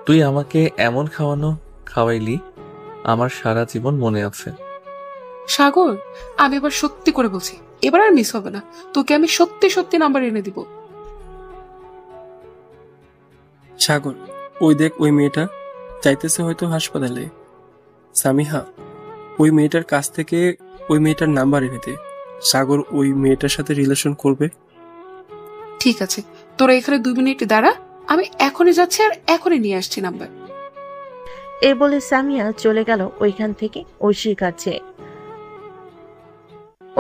তুই আমাকে এমন খাওয়াইলি আমার সারা জীবন মনে আছে। সাগর, আমি এবার সত্যি করে বলছি, এবার আর মিস হবে না। তোকে আমি সত্যি সত্যি নাম্বার এনে দিব। সাগর, ওই দেখ ওই মেয়েটা চাইতেছে হয়তো হাসপাতালে। সামিহা, ওই মেয়েটার কাছ থেকে ওই মেয়েটার নাম্বার এনে দে। সাগর ওই মেয়েটার সাথে রিলেশন করবে। ঠিক আছে, তোরা এখানে 2 মিনিট দাঁড়া, আমি এখনই যাচ্ছি আর এখনই নিয়ে আসছি নাম্বার। এই বলে সামিয়া চলে গেল ওইখান থেকে ঐশীর কাছে।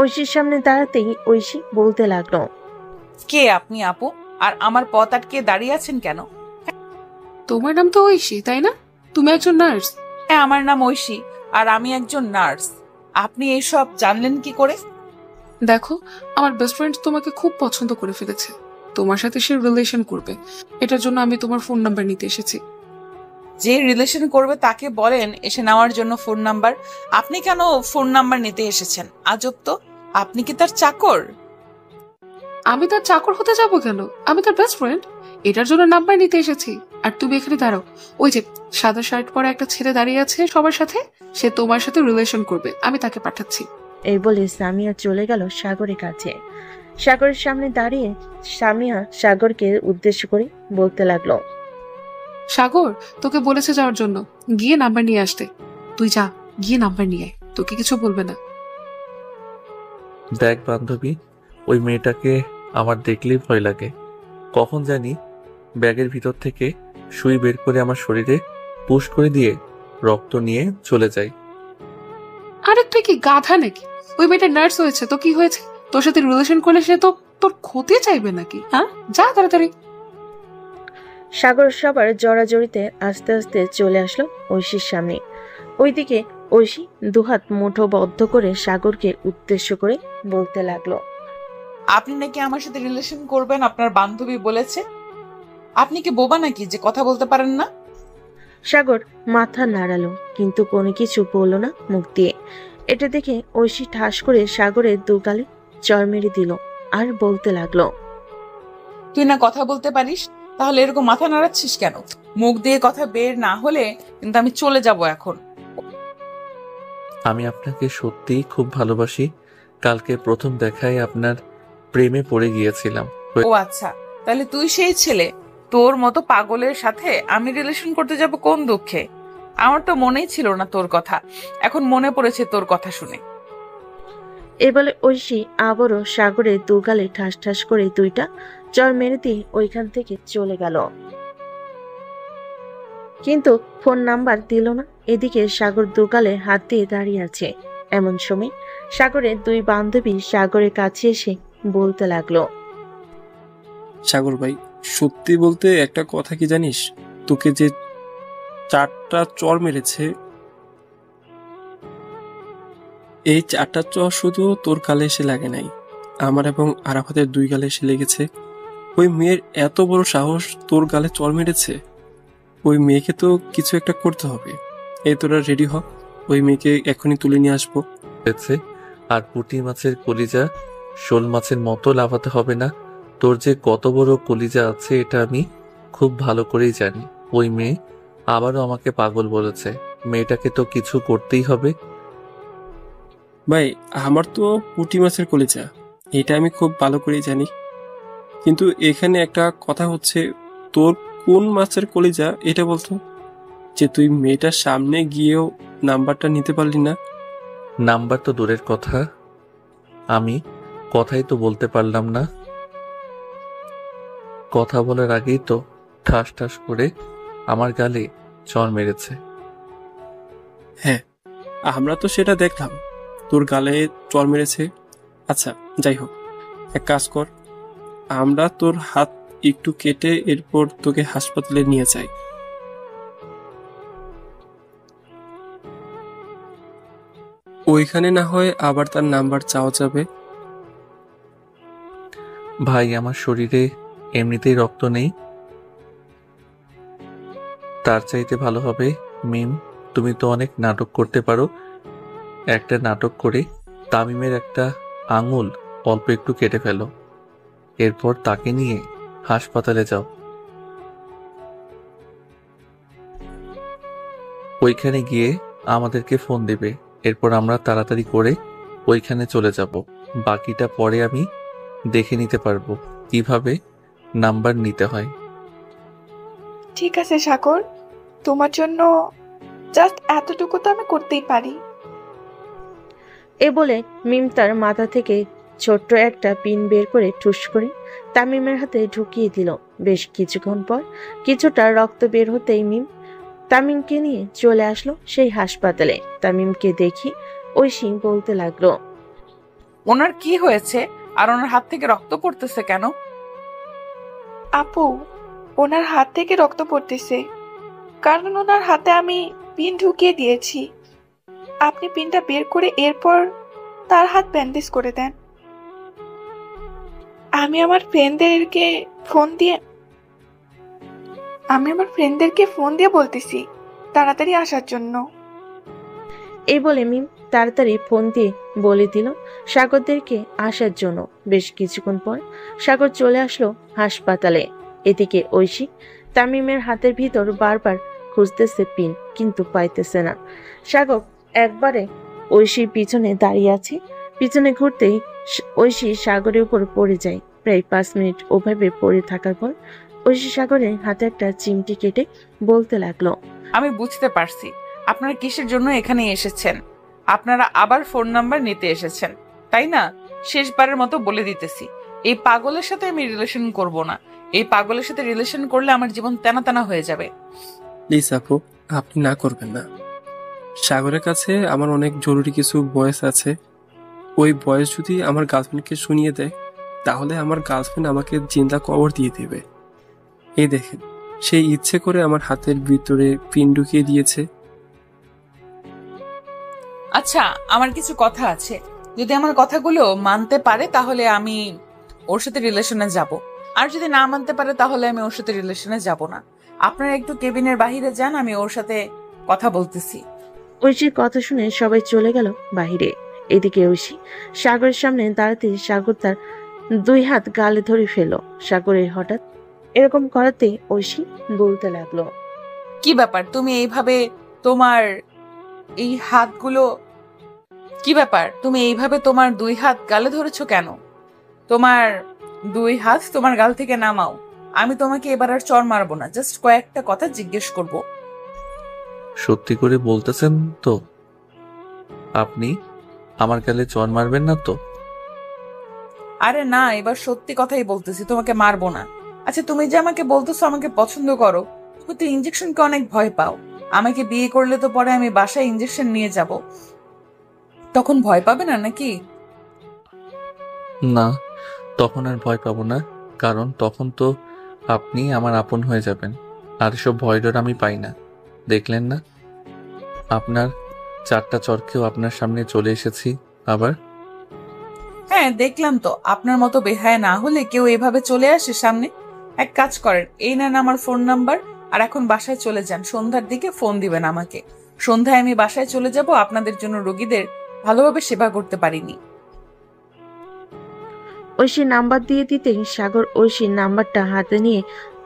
ঐশীর সামনে দাঁড়াতেই ঐশী বলতে লাগলো, কে আপনি আপু? আর আমার পথ আটকে দাঁড়িয়ে আছেন কেন? তোমার নাম তো ঐশী, তাই না? তুমি একজন নার্স। হ্যাঁ, আমার নাম ঐশী আর আমি একজন নার্স। আপনি এইসব জানলেন কি করে? দেখো, আমার বেস্ট ফ্রেন্ড তোমাকে খুব পছন্দ করে ফেলেছে, তোমার সাথে সে রিলেশন করবে। এটার জন্য আমি তোমার ফোন নাম্বার নিতে এসেছি। যে রিলেশন করবে তাকে বলেন এসে নেওয়ার জন্য ফোন নাম্বার। আপনি কেন ফোন নাম্বার নিতে এসেছেন? আজব তো, আপনি কি তার চাকর? আমি তার চাকর হতে যাব কেন? আমি তার বেস্ট ফ্রেন্ড, এটার জন্য নাম্বার নিতে এসেছি। আর তুমি এখানে দাঁড়াও, ওই যে সাদা শার্ট পরা একটা ছেলে দাঁড়িয়ে আছে সবার সাথে, সে তোমার সাথে রিলেশন করবে, আমি তাকে পাঠাচ্ছি। এই বলে সামিয়া চলে গেল সাগরের কাছে। সাগরের সামনে দাঁড়িয়ে সামিয়া সাগরকে উদ্দেশ্য করে বলতে লাগলো, সাগর, তোকে বলেছে যাওয়ার জন্য, গিয়ে নাম্বার নিয়ে আসতে। তুই যা, গিয়ে নাম্বার নিয়ে আয়, তোকে কিছু বলবে না। দেখ বান্ধবী, ওই মেয়েটাকে আমার দেখলেই ভয় লাগে। কখন জানি ব্যাগের ভিতর থেকে সুই বের করে আমার শরীরে পুশ করে দিয়ে রক্ত নিয়ে চলে যায়। আরে তুই কি গাধা নাকি? ওই মেয়েটা নার্স হয়েছে তো কি হয়েছে? তোর সাথে রিলেশন করলে সে তো তোর ক্ষতি চাইবে নাকি? হ্যাঁ, যা তাড়াতাড়ি। সাগর সবার জড়াজড়িতে আস্তে আস্তে চলে আসলো ঐশীর সামনে। ওইদিকে ঐশী দুহাত মুঠো বদ্ধ করে সাগরকে উদ্দেশ্য করে বলতে লাগলো, আপনি নাকি আমার সাথে রিলেশন করবেন, আপনার বান্ধবী বলেছে। আপনি কি বোবা নাকি যে কথা বলতে পারেন না? সাগর মাথা নাড়ালো কিন্তু কোনো কিছু বলল না মুখ দিয়ে। এটা দেখে ঐশী ঠাস করে সাগরের দুগালে চড় মেরে দিল আর বলতে লাগলো, তুই না কথা বলতে পারিস, তাহলে এরকম মাথা নাড়াচ্ছিস কেন? মুখ দিয়ে কথা বের না হলে কিন্তু আমি চলে যাব এখন। আমি আপনাকে সত্যিই খুব ভালোবাসি। কালকে প্রথম দেখায় আপনার প্রেমে পড়ে গিয়েছিলাম। ও আচ্ছা, তাহলে তুই সেই ছেলে। তোর মতো পাগলের সাথে আমি রিলেশন করতে যাব কোন দুঃখে? আমার তো মনেই ছিল না তোর কথা, এখন মনে পড়েছে তোর কথা শুনে। এবারে ঐশী আবারও সাগরের দুগালে ঠাস ঠাস করে 2টা চড় মেরে দিয়ে ওইখান থেকে চলে গেল, কিন্তু ফোন নাম্বার দিল না। এদিকে সাগর দুগালে হাত দিয়ে দাঁড়িয়ে আছে। এমন সময় সাগরের 2 বান্ধবী সাগরের কাছে এসে বলতে লাগলো, সাগর ভাই, সত্যি বলতে একটা কথা কি জানিস? তোকে যে 4টা চড় মেরেছে, এই 4টা চড় শুধু তোর গালে এসে লাগে নাই, আমার এবং আরাফাতের 2 গালে এসে লেগেছে। ওই মেয়ের এত বড় সাহস তোর গালে চড় মেরেছে। ওই মেয়েকে তো কিছু একটা করতে হবে। এই তোরা রেডি হ, ওই মেয়েকে এখনই তুলে নিয়ে আসবো। আর পুঁটি মাছের কলিজা শোল মাছের মতো লাফাতে হবে না। তোর যে কত বড় কলিজা আছে এটা আমি খুব ভালো করেই জানি। ওই মেয়ে আবারও আমাকে পাগল বলেছে। মেয়েটাকে তো কিছু করতেই হবে। ভাই, আমার তো পুঁটি মাছের কলিজা, এটা আমি খুব ভালো করেই জানি, কিন্তু এখানে একটা কথা হচ্ছে, তোর কোন মাছের কলিজা এটা বলতো, যে তুই মেয়েটার সামনে গিয়েও নাম্বারটা নিতে পারলি না। নাম্বার তো দূরের কথা, আমি কথাই তো বলতে পারলাম না। কথা বলার আগেই তো ঠাস ঠাস করে আমার গালে চড় মেরেছে। হ্যাঁ, আমরা তো সেটা দেখলাম, তোর গালে চড় মেরেছে। আচ্ছা যাই হোক, এক কাজ কর, আমরা তোর হাত একটু কেটে এরপর তোকে হাসপাতালে নিয়ে যাই। ওইখানে না হয় আবার তার নাম্বার চাওয়া যাবে। ভাই, আমার শরীরে এমনিতেই রক্ত নেই, তার চাইতে ভালো হবে মিম, তুমি তো অনেক নাটক করতে পারো। একটা নাটক করে তামিমের একটা আঙুল অল্প একটু কেটে ফেলো, এরপর তাকে নিয়ে হাসপাতালে যাও। ওইখানে গিয়ে আমাদেরকে ফোন দেবে, এরপর আমরা তাড়াতাড়ি করে ওইখানে চলে যাব। বাকিটা পরে আমি দেখে নিতে পারবো কিভাবে নাম্বার নিতে হয়। ঠিক আছে সাগর, তোমার জন্য জাস্ট এতটুকু তো আমি করতেই পারি। এ বলে মিম তার মাথা থেকে ছোট্ট একটা পিন বের করে ঠুস করে তামিমের হাতে ঢুকিয়ে দিল। বেশ কিছুক্ষণ পর কিছুটা রক্ত বের হতেই মিম তামিমকে নিয়ে চলে আসলো সেই হাসপাতালে। তামিমকে দেখি ঐশী বলতে লাগলো, ওনার কি হয়েছে আর ওনার হাত থেকে রক্ত পড়তেছে কেন? আপু, ওনার হাত থেকে রক্ত পড়তেছে কারণ ওনার হাতে আমি পিন ঢুকিয়ে দিয়েছি। আপনি পিনটা বের করে এরপর তার হাত ব্যান্ডেজ করে দেন। আমি আমার ফ্রেন্ডদেরকে ফোন দিয়ে বলতেছি তাড়াতাড়ি আসার জন্য। এই বলে মিম তাড়াতাড়ি ফোন দিয়ে বলে দিল সাগরদেরকে আসার জন্য। বেশ কিছুক্ষণ পর সাগর চলে আসলো হাসপাতালে। এদিকে ঐশী তামিমের হাতের ভিতর বারবার খুঁজতেছে পিন, কিন্তু পাইতেছে না। সাগর একবারে ঐশীর পিছনে দাঁড়িয়ে আছে। পিছনে ঘুরতেই ঐশী সাগরের উপর পড়ে যায়। প্রায় 5 মিনিট ওভাবে পড়ে থাকার পর ঐশী সাগরের হাতে একটা চিমটি কেটে বলতে লাগলো, আমি বুঝতে পারছি আপনারা কিসের জন্য এখানে এসেছেন। আপনারা আবার ফোন নাম্বার নিতে এসেছেন, তাই না? শেষবারের মতো বলে দিতেছি, এই পাগলের সাথে আমি রিলেশন করব না। এই পাগলের সাথে রিলেশন করলে আমার জীবন তেনা তেনা হয়ে যাবে। প্লিজ আপু, আপনি না করবেন না। সাগরের কাছে আমার অনেক জরুরি কিছু ভয়েস আছে। ওই ভয়েস যদি আমার গার্লফ্রেন্ডকে শুনিয়ে দেয় তাহলে আমার গার্লফ্রেন্ড আমাকে জিন্দা কবর দিয়ে দেবে। এই দেখেন, সেই ইচ্ছে করে আমার হাতের ভিতরে পিন ঢুকিয়ে দিয়েছে। আচ্ছা, আমার কিছু কথা আছে। যদি আমার কথাগুলো মানতে পারে তাহলে আমি ওর সাথে রিলেশনে যাব, আর যদি না মানতে পারে তাহলে আমি ওর সাথে রিলেশনে যাব না। আপনারা একটু কেবিনের বাহিরে যান, আমি ওর সাথে কথা বলতেছি। ঐশীর কথা শুনে সবাই চলে গেল বাহিরে। এদিকে ঐশী সাগরের সামনে দাঁড়াতে সাগর তার 2 হাত গালে ধরে ফেলল। সাগরের হঠাৎ এরকম করাতে ঐশী বলতে লাগলো, কি ব্যাপার, তুমি এইভাবে তোমার এই হাতগুলো, কি ব্যাপার তুমি এইভাবে তোমার 2 হাত গালে ধরেছো কেন? তোমার 2 হাত তোমার গাল থেকে নামাও। আমি তোমাকে এবার আর চড় মারবো না, জাস্ট কয়েকটা কথা জিজ্ঞেস করব। সত্যি করে বলতেছেন তো? আপনি আমার গালে চড় মারবেন না তো? আরে না, এবার সত্যি কথাই বলতেছি, তোমাকে মারবো না। আচ্ছা, তুমি যে আমাকে বলতেছো আমাকে পছন্দ করো, তুমি তো ইঞ্জেকশনকে অনেক ভয় পাও। আমাকে বিয়ে করলে তো পরে আমি বাসায় ইঞ্জেকশন নিয়ে যাব, তখন ভয় পাবে না নাকি? না, তখন আর ভয় পাবো না, কারণ তখন তো আপনি আমার আপন হয়ে যাবেন। আর এসব ভয় ডর আমি পাই না। দেখলেন না, আপনার 4টা চরকেও আপনার সামনে চলে এসেছি আবার। হ্যাঁ, দেখলাম তো। আপনার মতো বেহায়া না হলে কেউ এভাবে চলে আসে সামনে? এক কাজ করেন, এই নেন আমার ফোন নাম্বার, আর এখন বাসায় চলে যান। সন্ধ্যার দিকে ফোন দিবেন আমাকে। সন্ধ্যায় আমি বাসায় চলে যাব, আপনাদের জন্য রোগীদের ভালোভাবে সেবা করতে পারিনি। ঐশী নাম্বার দিয়ে দিতেই সাগর ঐশীর নাম্বারটা হাতে নিয়ে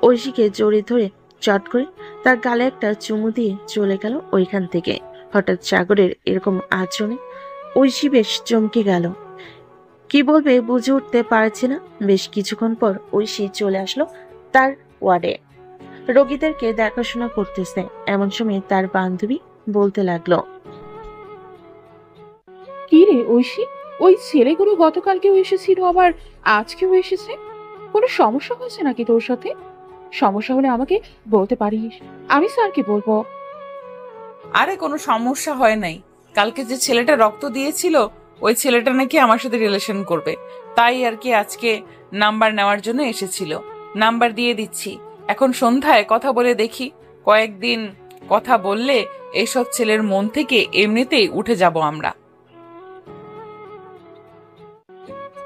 ঐশীকে জড়িয়ে ধরে চট করে তার গালে একটা চুমু দিয়ে চলে গেল ওইখান থেকে। হঠাৎ সাগরের এরকম আচরণে ঐশী বেশ চমকে গেল। কি বলবে বুঝে উঠতে পারছে না। বেশ কিছুক্ষণ পর ঐশী চলে আসলো তার ওয়ার্ডে। রোগীদেরকে দেখাশোনা করতেছে। এমন সময় তার বান্ধবী বলতে লাগলো, কি রে ঐশী, ওই ছেলেগুলো গতকালকেও এসেছিল আবার আজকেও এসেছে। কোনো সমস্যা হয়েছে নাকি তোর সাথে? সমস্যা হলে আমাকে বলতে পারিস, আমি স্যারকে বলবো। আরে কোনো সমস্যা হয় নাই। কালকে যে ছেলেটা রক্ত দিয়েছিল ওই ছেলেটা নাকি আমার সাথে রিলেশন করবে, তাই আর কি আজকে নাম্বার নেওয়ার জন্য এসেছিল। নাম্বার দিয়ে দিচ্ছি, এখন সন্ধ্যায় কথা বলে দেখি। কয়েকদিন কথা বললে এইসব ছেলের মন থেকে এমনিতেই উঠে যাব আমরা।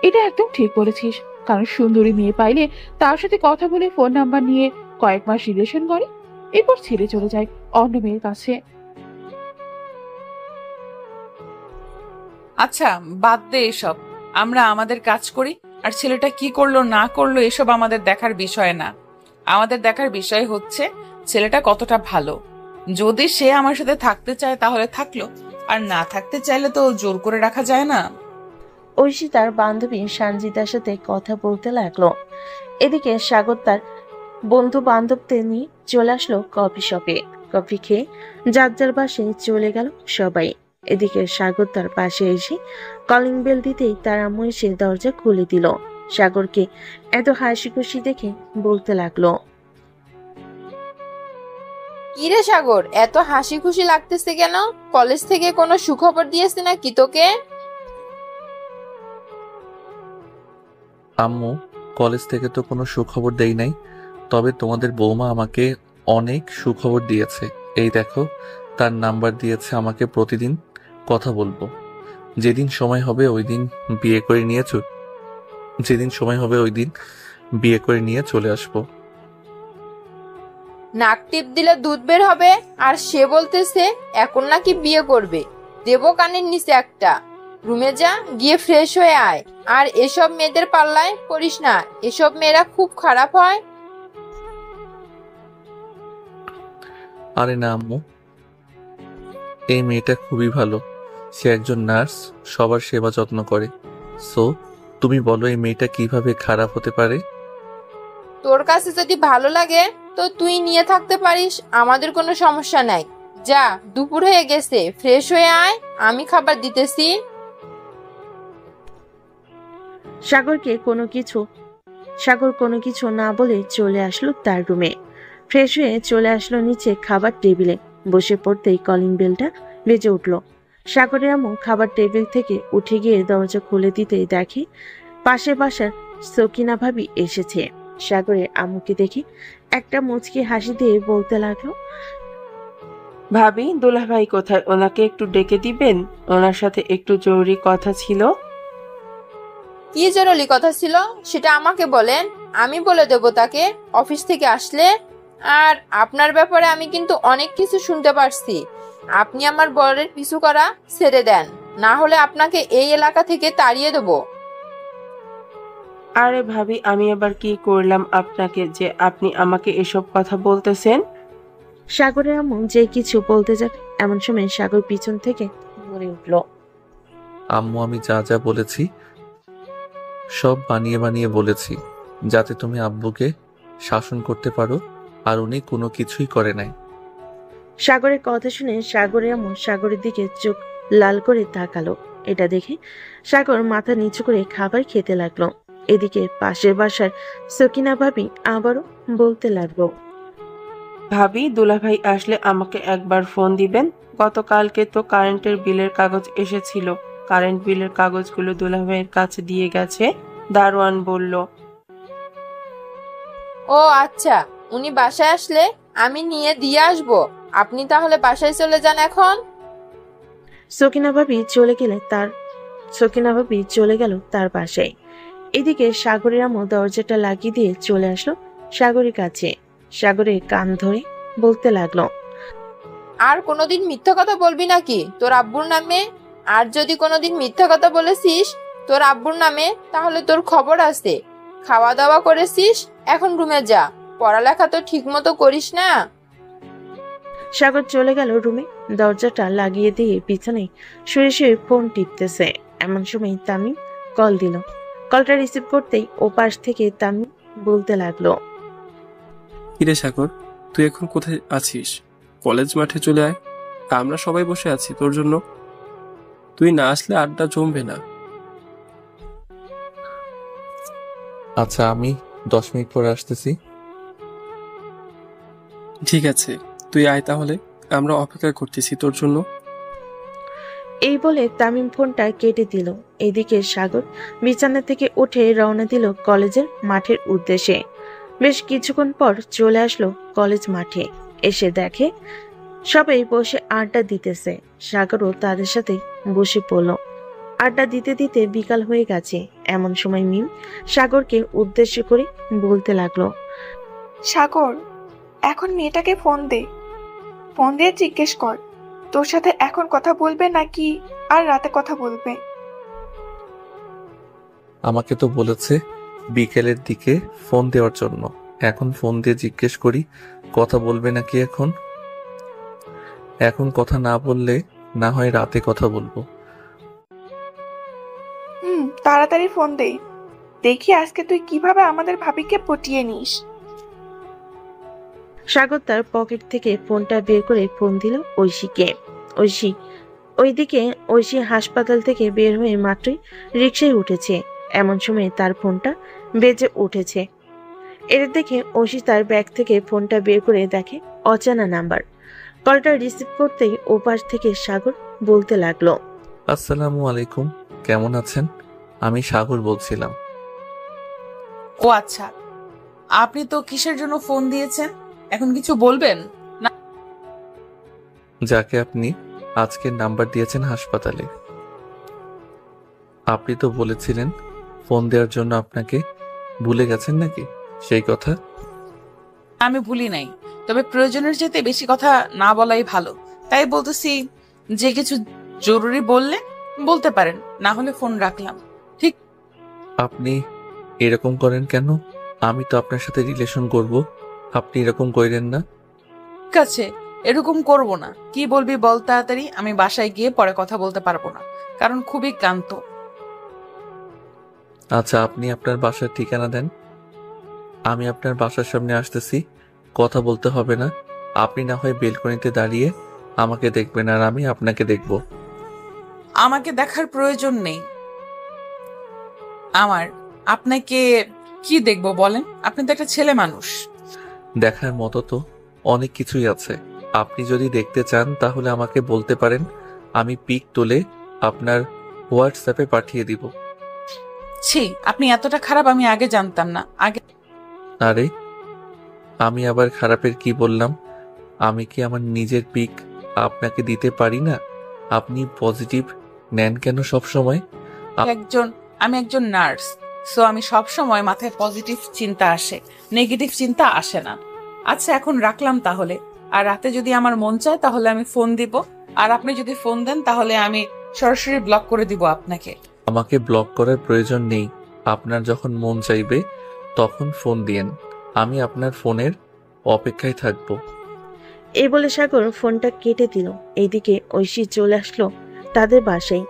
এটা একদম ঠিক বলেছিস, কারণ সুন্দরী মেয়ে পাইলে তার সাথে কথা বলে ফোন নাম্বার নিয়ে কয়েক মাস রিলেশন করে, এরপর ছেড়ে চলে যায় অন্য মেয়ের কাছে। আচ্ছা, বাদ দে এসব, আমরা আমাদের কাজ করি। আর ছেলেটা কি করলো না করলো এসব আমাদের দেখার বিষয় না। আমাদের দেখার বিষয় হচ্ছে ছেলেটা কতটা ভালো। যদি সে আমার সাথে থাকতে চায় তাহলে থাকলো, আর না থাকতে চাইলে তো জোর করে রাখা যায় না। ঐশী তার বান্ধবী সানজিদার সাথে কথা বলতে লাগলো। এদিকে সাগর তার বন্ধু বান্ধবদের নিয়ে চলে আসলো কফি শপে। কফি খেয়ে যার যার বাসায় চলে গেল সবাই। এদিকে সাগর তার পাশে এসে কলিং বেল দিতেই তার আম্মু এসে দরজা খুলে দিল। সাগরকে এত হাসি খুশি দেখে বলতে লাগলো, কিরে সাগর, এত হাসি খুশি লাগতেছে কেন? কলেজ থেকে কোনো সুখবর দিয়েছে নাকি তোকে? আম্মু, কলেজ থেকে তো কোনো সুখবর দেই নাই, তবে তোমাদের বৌমা আমাকে অনেক সুখবর দিয়েছে। এই দেখো, তার নাম্বার দিয়েছে আমাকে, প্রতিদিন কথা বলবো। যেদিন সময় হবে ওই দিন বিয়ে করে নিয়ে চলে আসবো। নাক টিপ দিলে দুধ বের হবে, আর সে বলতেছে এখন নাকি বিয়ে করবে। দেবো কানের নিচে একটা। রুমে যা, গিয়ে ফ্রেশ হয়ে আয়। আর এসব মেয়েদের পাল্লায় পড়িস না, এসব মেয়েরা খুব খারাপ হয়। আরে না আম্মু, এই মেয়েটা খুবই ভালো। সে একজন নার্স, সবার সেবা যত্ন করে। সো তুমি বলো, এই মেয়েটা কিভাবে খারাপ হতে পারে? তোর কাছে যদি ভালো লাগে তো তুই নিয়ে থাকতে পারিস, আমাদের কোনো সমস্যা নাই। যা, দুপুর হয়ে গেছে, ফ্রেশ হয়ে আয়, আমি খাবার দিতেছি। সাগর কোনো কিছু না বলে চলে আসলো তার রুমে। ফ্রেশ হয়ে চলে আসলো নিচে খাবার টেবিলে। বসে পড়তেই কলিং বেলটা বেজে উঠল। সাগরের আম্মু খাবার টেবিল থেকে উঠে গিয়ে দরজা খুলে দিতেই দেখে পাশের বাসার সকিনা ভাবি এসেছে। সাগরের আম্মুকে দেখে একটা মুচকি হাসি দিয়ে বলতে লাগলো, ভাবি, দুলাভাই কোথায়? ওনাকে একটু ডেকে দিবেন, ওনার সাথে একটু জরুরি কথা ছিল। কি জরুরি কথা ছিল সেটা আমাকে বলেন, আমি বলে দেব তাকে অফিস থেকে আসলে। আর আপনার ব্যাপারে আমি কিন্তু অনেক কিছু শুনতে পারছি। আপনি আমার বরের পিছু করা ছেড়ে দেন, না হলে আপনাকে এই এলাকা থেকে তাড়িয়ে দেব। আরে ভাবি, আমি আবার কি করলাম আপনাকে যে আপনি আমাকে এসব কথা বলতেছেন? সাগরের আম্মু যে কিছু বলতে যাবে এমন সময় সাগর পিছন থেকে বলে উঠল, আম্মু, আমি যা যা বলেছি সব বানিয়ে বানিয়ে বলেছি, যাতে তুমি আব্বুকে শাসন করতে পারো, আর উনি কোনো কিছুই করে নাই। সাগরের কথা শুনে সাগরের আম্মু সাগরের দিকে চোখ লাল করে তাকালো। এটা দেখে সাগর মাথা নিচু করে খাবার খেতে লাগলো। এদিকে পাশের বাসার সকিনা ভাবি আবারও বলতে লাগলো, ভাবি, দুলাভাই আসলে আমাকে একবার ফোন দিবেন। গতকালকে তো কারেন্টের বিলের কাগজ এসেছিল, কারেন্ট বিলের কাগজগুলো দুলাভাইয়ের কাছে দিয়ে গেছে, দারোয়ান বলল। ও আচ্ছা, উনি বাসায় আসলে আমি নিয়ে দিয়ে আসবো। আপনি তাহলে বাসায় চলে যান এখন। সকিনা ভাবি চলে গেল তার বাসায়। এদিকে সাগরের আম্মু দরজাটা লাগিয়ে দিয়ে চলে আসলো সাগরের কাছে। সাগরের কান ধরে বলতে লাগলো, আর কোনোদিন মিথ্যা কথা বলবি নাকি তোর আব্বুর নামে? আর যদি কোনোদিন মিথ্যা কথা বলেছিস তোর আব্বুর নামে, তাহলে তোর খবর আছে। খাওয়া দাওয়া করেছিস, এখন রুমে যা। পড়ালেখা তো ঠিক মতো করিস না। সাগর চলে গেল রুমে। দরজাটা লাগিয়ে দিয়ে বিছানায় শুয়ে শুয়ে ফোন টিপতেছে। এমন সময় তামিম কল দিল। কলটা রিসিভ করতেই ও পাশ থেকে তামিম বলতে লাগলো, কিরে সাগর, তুই এখন কোথায় আছিস? কলেজ মাঠে চলে আয়, আমরা সবাই বসে আছি তোর জন্য। তুই না আসলে আড্ডা জমবে না। আচ্ছা, আমি 10 মিনিট পরে আসতেছি। ঠিক আছে, তুই আয় তাহলে, আমরা অপেক্ষা করতেছি তোর জন্য। এই বলে তামিম ফোনটা কেটে দিল। এদিকে সাগর বিছানা থেকে উঠে রওনা দিল কলেজের মাঠের উদ্দেশ্যে। বেশ কিছুক্ষণ পর চলে আসলো কলেজ মাঠে। এসে দেখে সবাই বসে আড্ডা দিতেছে। সাগরও তাদের সাথে বসে পড়ল। আড্ডা দিতে দিতে বিকাল হয়ে গেছে। এমন সময় মিম সাগরকে উদ্দেশ্য করে বলতে লাগলো, সাগর, এখন মেয়েটাকে ফোন দে। ফোন দিয়ে জিজ্ঞেস কর তোর সাথে এখন কথা বলবে নাকি আর রাতে কথা বলবে। আমাকে তো বলেছে বিকেলের দিকে ফোন দেওয়ার জন্য। এখন ফোন দিয়ে জিজ্ঞেস করি কথা বলবে নাকি। এখন কথা না বললে না হয় রাতে কথা বলবো। তাড়াতাড়ি ফোন দে, দেখি আজকে তুই কিভাবে আমাদের ভাবিকে পটিয়ে নিস। সাগর তার পকেট থেকে ফোনটা বের করে ফোন দিল ঐশীকে। ঐশী হাসপাতাল থেকে বের হয়ে মাত্রই রিকশায় উঠেছে। এমন সময় তার ফোনটা বেজে উঠেছে। এটা দেখে ঐশী তার ব্যাগ থেকে ফোনটা বের করে দেখে অজানা নাম্বার। কলটা রিসিভ করতেই ওপাশ থেকে সাগর বলতে লাগলো, আসসালামু আলাইকুম, কেমন আছেন? আমি সাগর বলছিলাম। ও আচ্ছা, আপনি তো কিসের জন্য ফোন দিয়েছেন? এখন কিছু বলবেন না? যাকে আপনি আজকের নাম্বার দিয়েছেন হাসপাতালে, আপনি তো বলেছিলেন ফোন দেওয়ার জন্য, আপনাকে ভুলে গেছেন নাকি সেই কথা? আমি ভুলি নাই, তবে প্রয়োজনের চাইতে বেশি কথা না বলাই ভালো। তাই বলতেছি, যে কিছু জরুরি বললে বলতে পারেন, না হলে ফোন রাখলাম। ঠিক আপনি এরকম করেন কেন? আমি তো আপনার সাথে রিলেশন করব, আপনি এরকম কইরেন না। ঠিক আছে, এরকম করব না। কি বলবি বল তাড়াতাড়ি, আমি বাসায় গিয়ে পরে কথা বলতে পারবো না, কারণ খুবই ক্লান্ত। আচ্ছা, আপনি আপনার বাসার ঠিকানা দেন, আমি আপনার বাসার সামনে আসতেছি। কথা বলতে হবে না, আপনি না হয় বেলকনিতে দাঁড়িয়ে আমাকে দেখবেন আর আমি আপনাকে দেখব। আমাকে দেখার প্রয়োজন নেই আমার। আপনাকে কি দেখবো বলেন? আপনি তো একটা ছেলে মানুষ। দেখার মতো তো অনেক কিছুই আছে। আপনি যদি দেখতে চান তাহলে আমাকে বলতে পারেন, আমি পিক তুলে আপনার হোয়াটসঅ্যাপে পাঠিয়ে দিব। ছি, আপনি এতটা খারাপ আমি আগে জানতাম না। আরে আমি আবার খারাপের কি বললাম? আমি কি আমার নিজের পিক আপনাকে দিতে পারি না? আপনি পজিটিভ নেন কেন সব সময়? আমি একজন নার্স, সো আমি সব সময় মাথায় পজিটিভ চিন্তা আসে, নেগেটিভ চিন্তা আসে না। আচ্ছা, এখন রাখলাম তাহলে। আর রাতে যদি আমার মন চায় তাহলে আমি ফোন দিব, আর আপনি যদি ফোন দেন তাহলে আমি সরাসরি ব্লক করে দিব আপনাকে। আমাকে ব্লক করার প্রয়োজন নেই, আপনার যখন মন চাইবে তখন ফোন দিয়েন, আমি আপনার ফোনের অপেক্ষায় থাকবো। এই বলে সাগর ফোনটা কেটে দিল। এইদিকে ঐশী চলে আসলো তাদের বাসায়।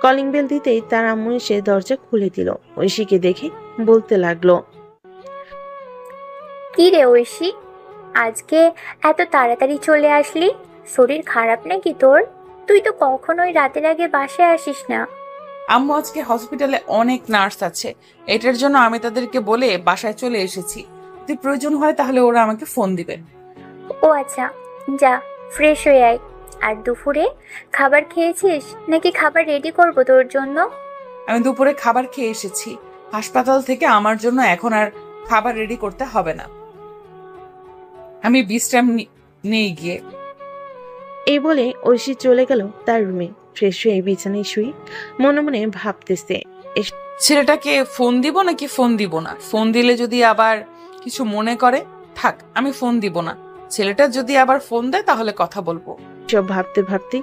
কলিং বেল দিতেই তার আম্মু এসে দরজা খুলে দিল। ঐশীকে দেখে বলতে লাগলো, কি রে ঐশী, আজকে এত তাড়াতাড়ি চলে আসলি? শরীর খারাপ নাকি তোর? তুই তো কখনোই রাতের আগে বাসায় আসিস না। আম্মু, আজকে হসপিটালে অনেক নার্স আছে, এটার জন্য আমি তাদেরকে বলে বাসায় চলে এসেছি। যদি প্রয়োজন হয় তাহলে ওরা আমাকে ফোন দিবেন। ও আচ্ছা, যা ফ্রেশ হয়ে আয়। আর দুপুরে খাবার খেয়েছিস নাকি খাবার রেডি করব তোর জন্য? আমি দুপুরে খাবার খেয়ে এসেছি হাসপাতাল থেকে, আমার জন্য এখন আর খাবার রেডি করতে হবে না। আমি বিশ্রাম নেই গিয়ে। এই বলে ঐশী চলে গেল তার রুমে। ফ্রেশ হয়ে বিছানায় শুয়ে মনে মনে ভাবতেছে, ছেলেটাকে ফোন দিব নাকি ফোন দিব না। ফোন দিলে যদি আবার কিছু মনে করে, থাক, আমি ফোন দিব না। ছেলেটা যদি আবার ফোন দেয় তাহলে কথা বলবো। সব ভাবতে ভাবতে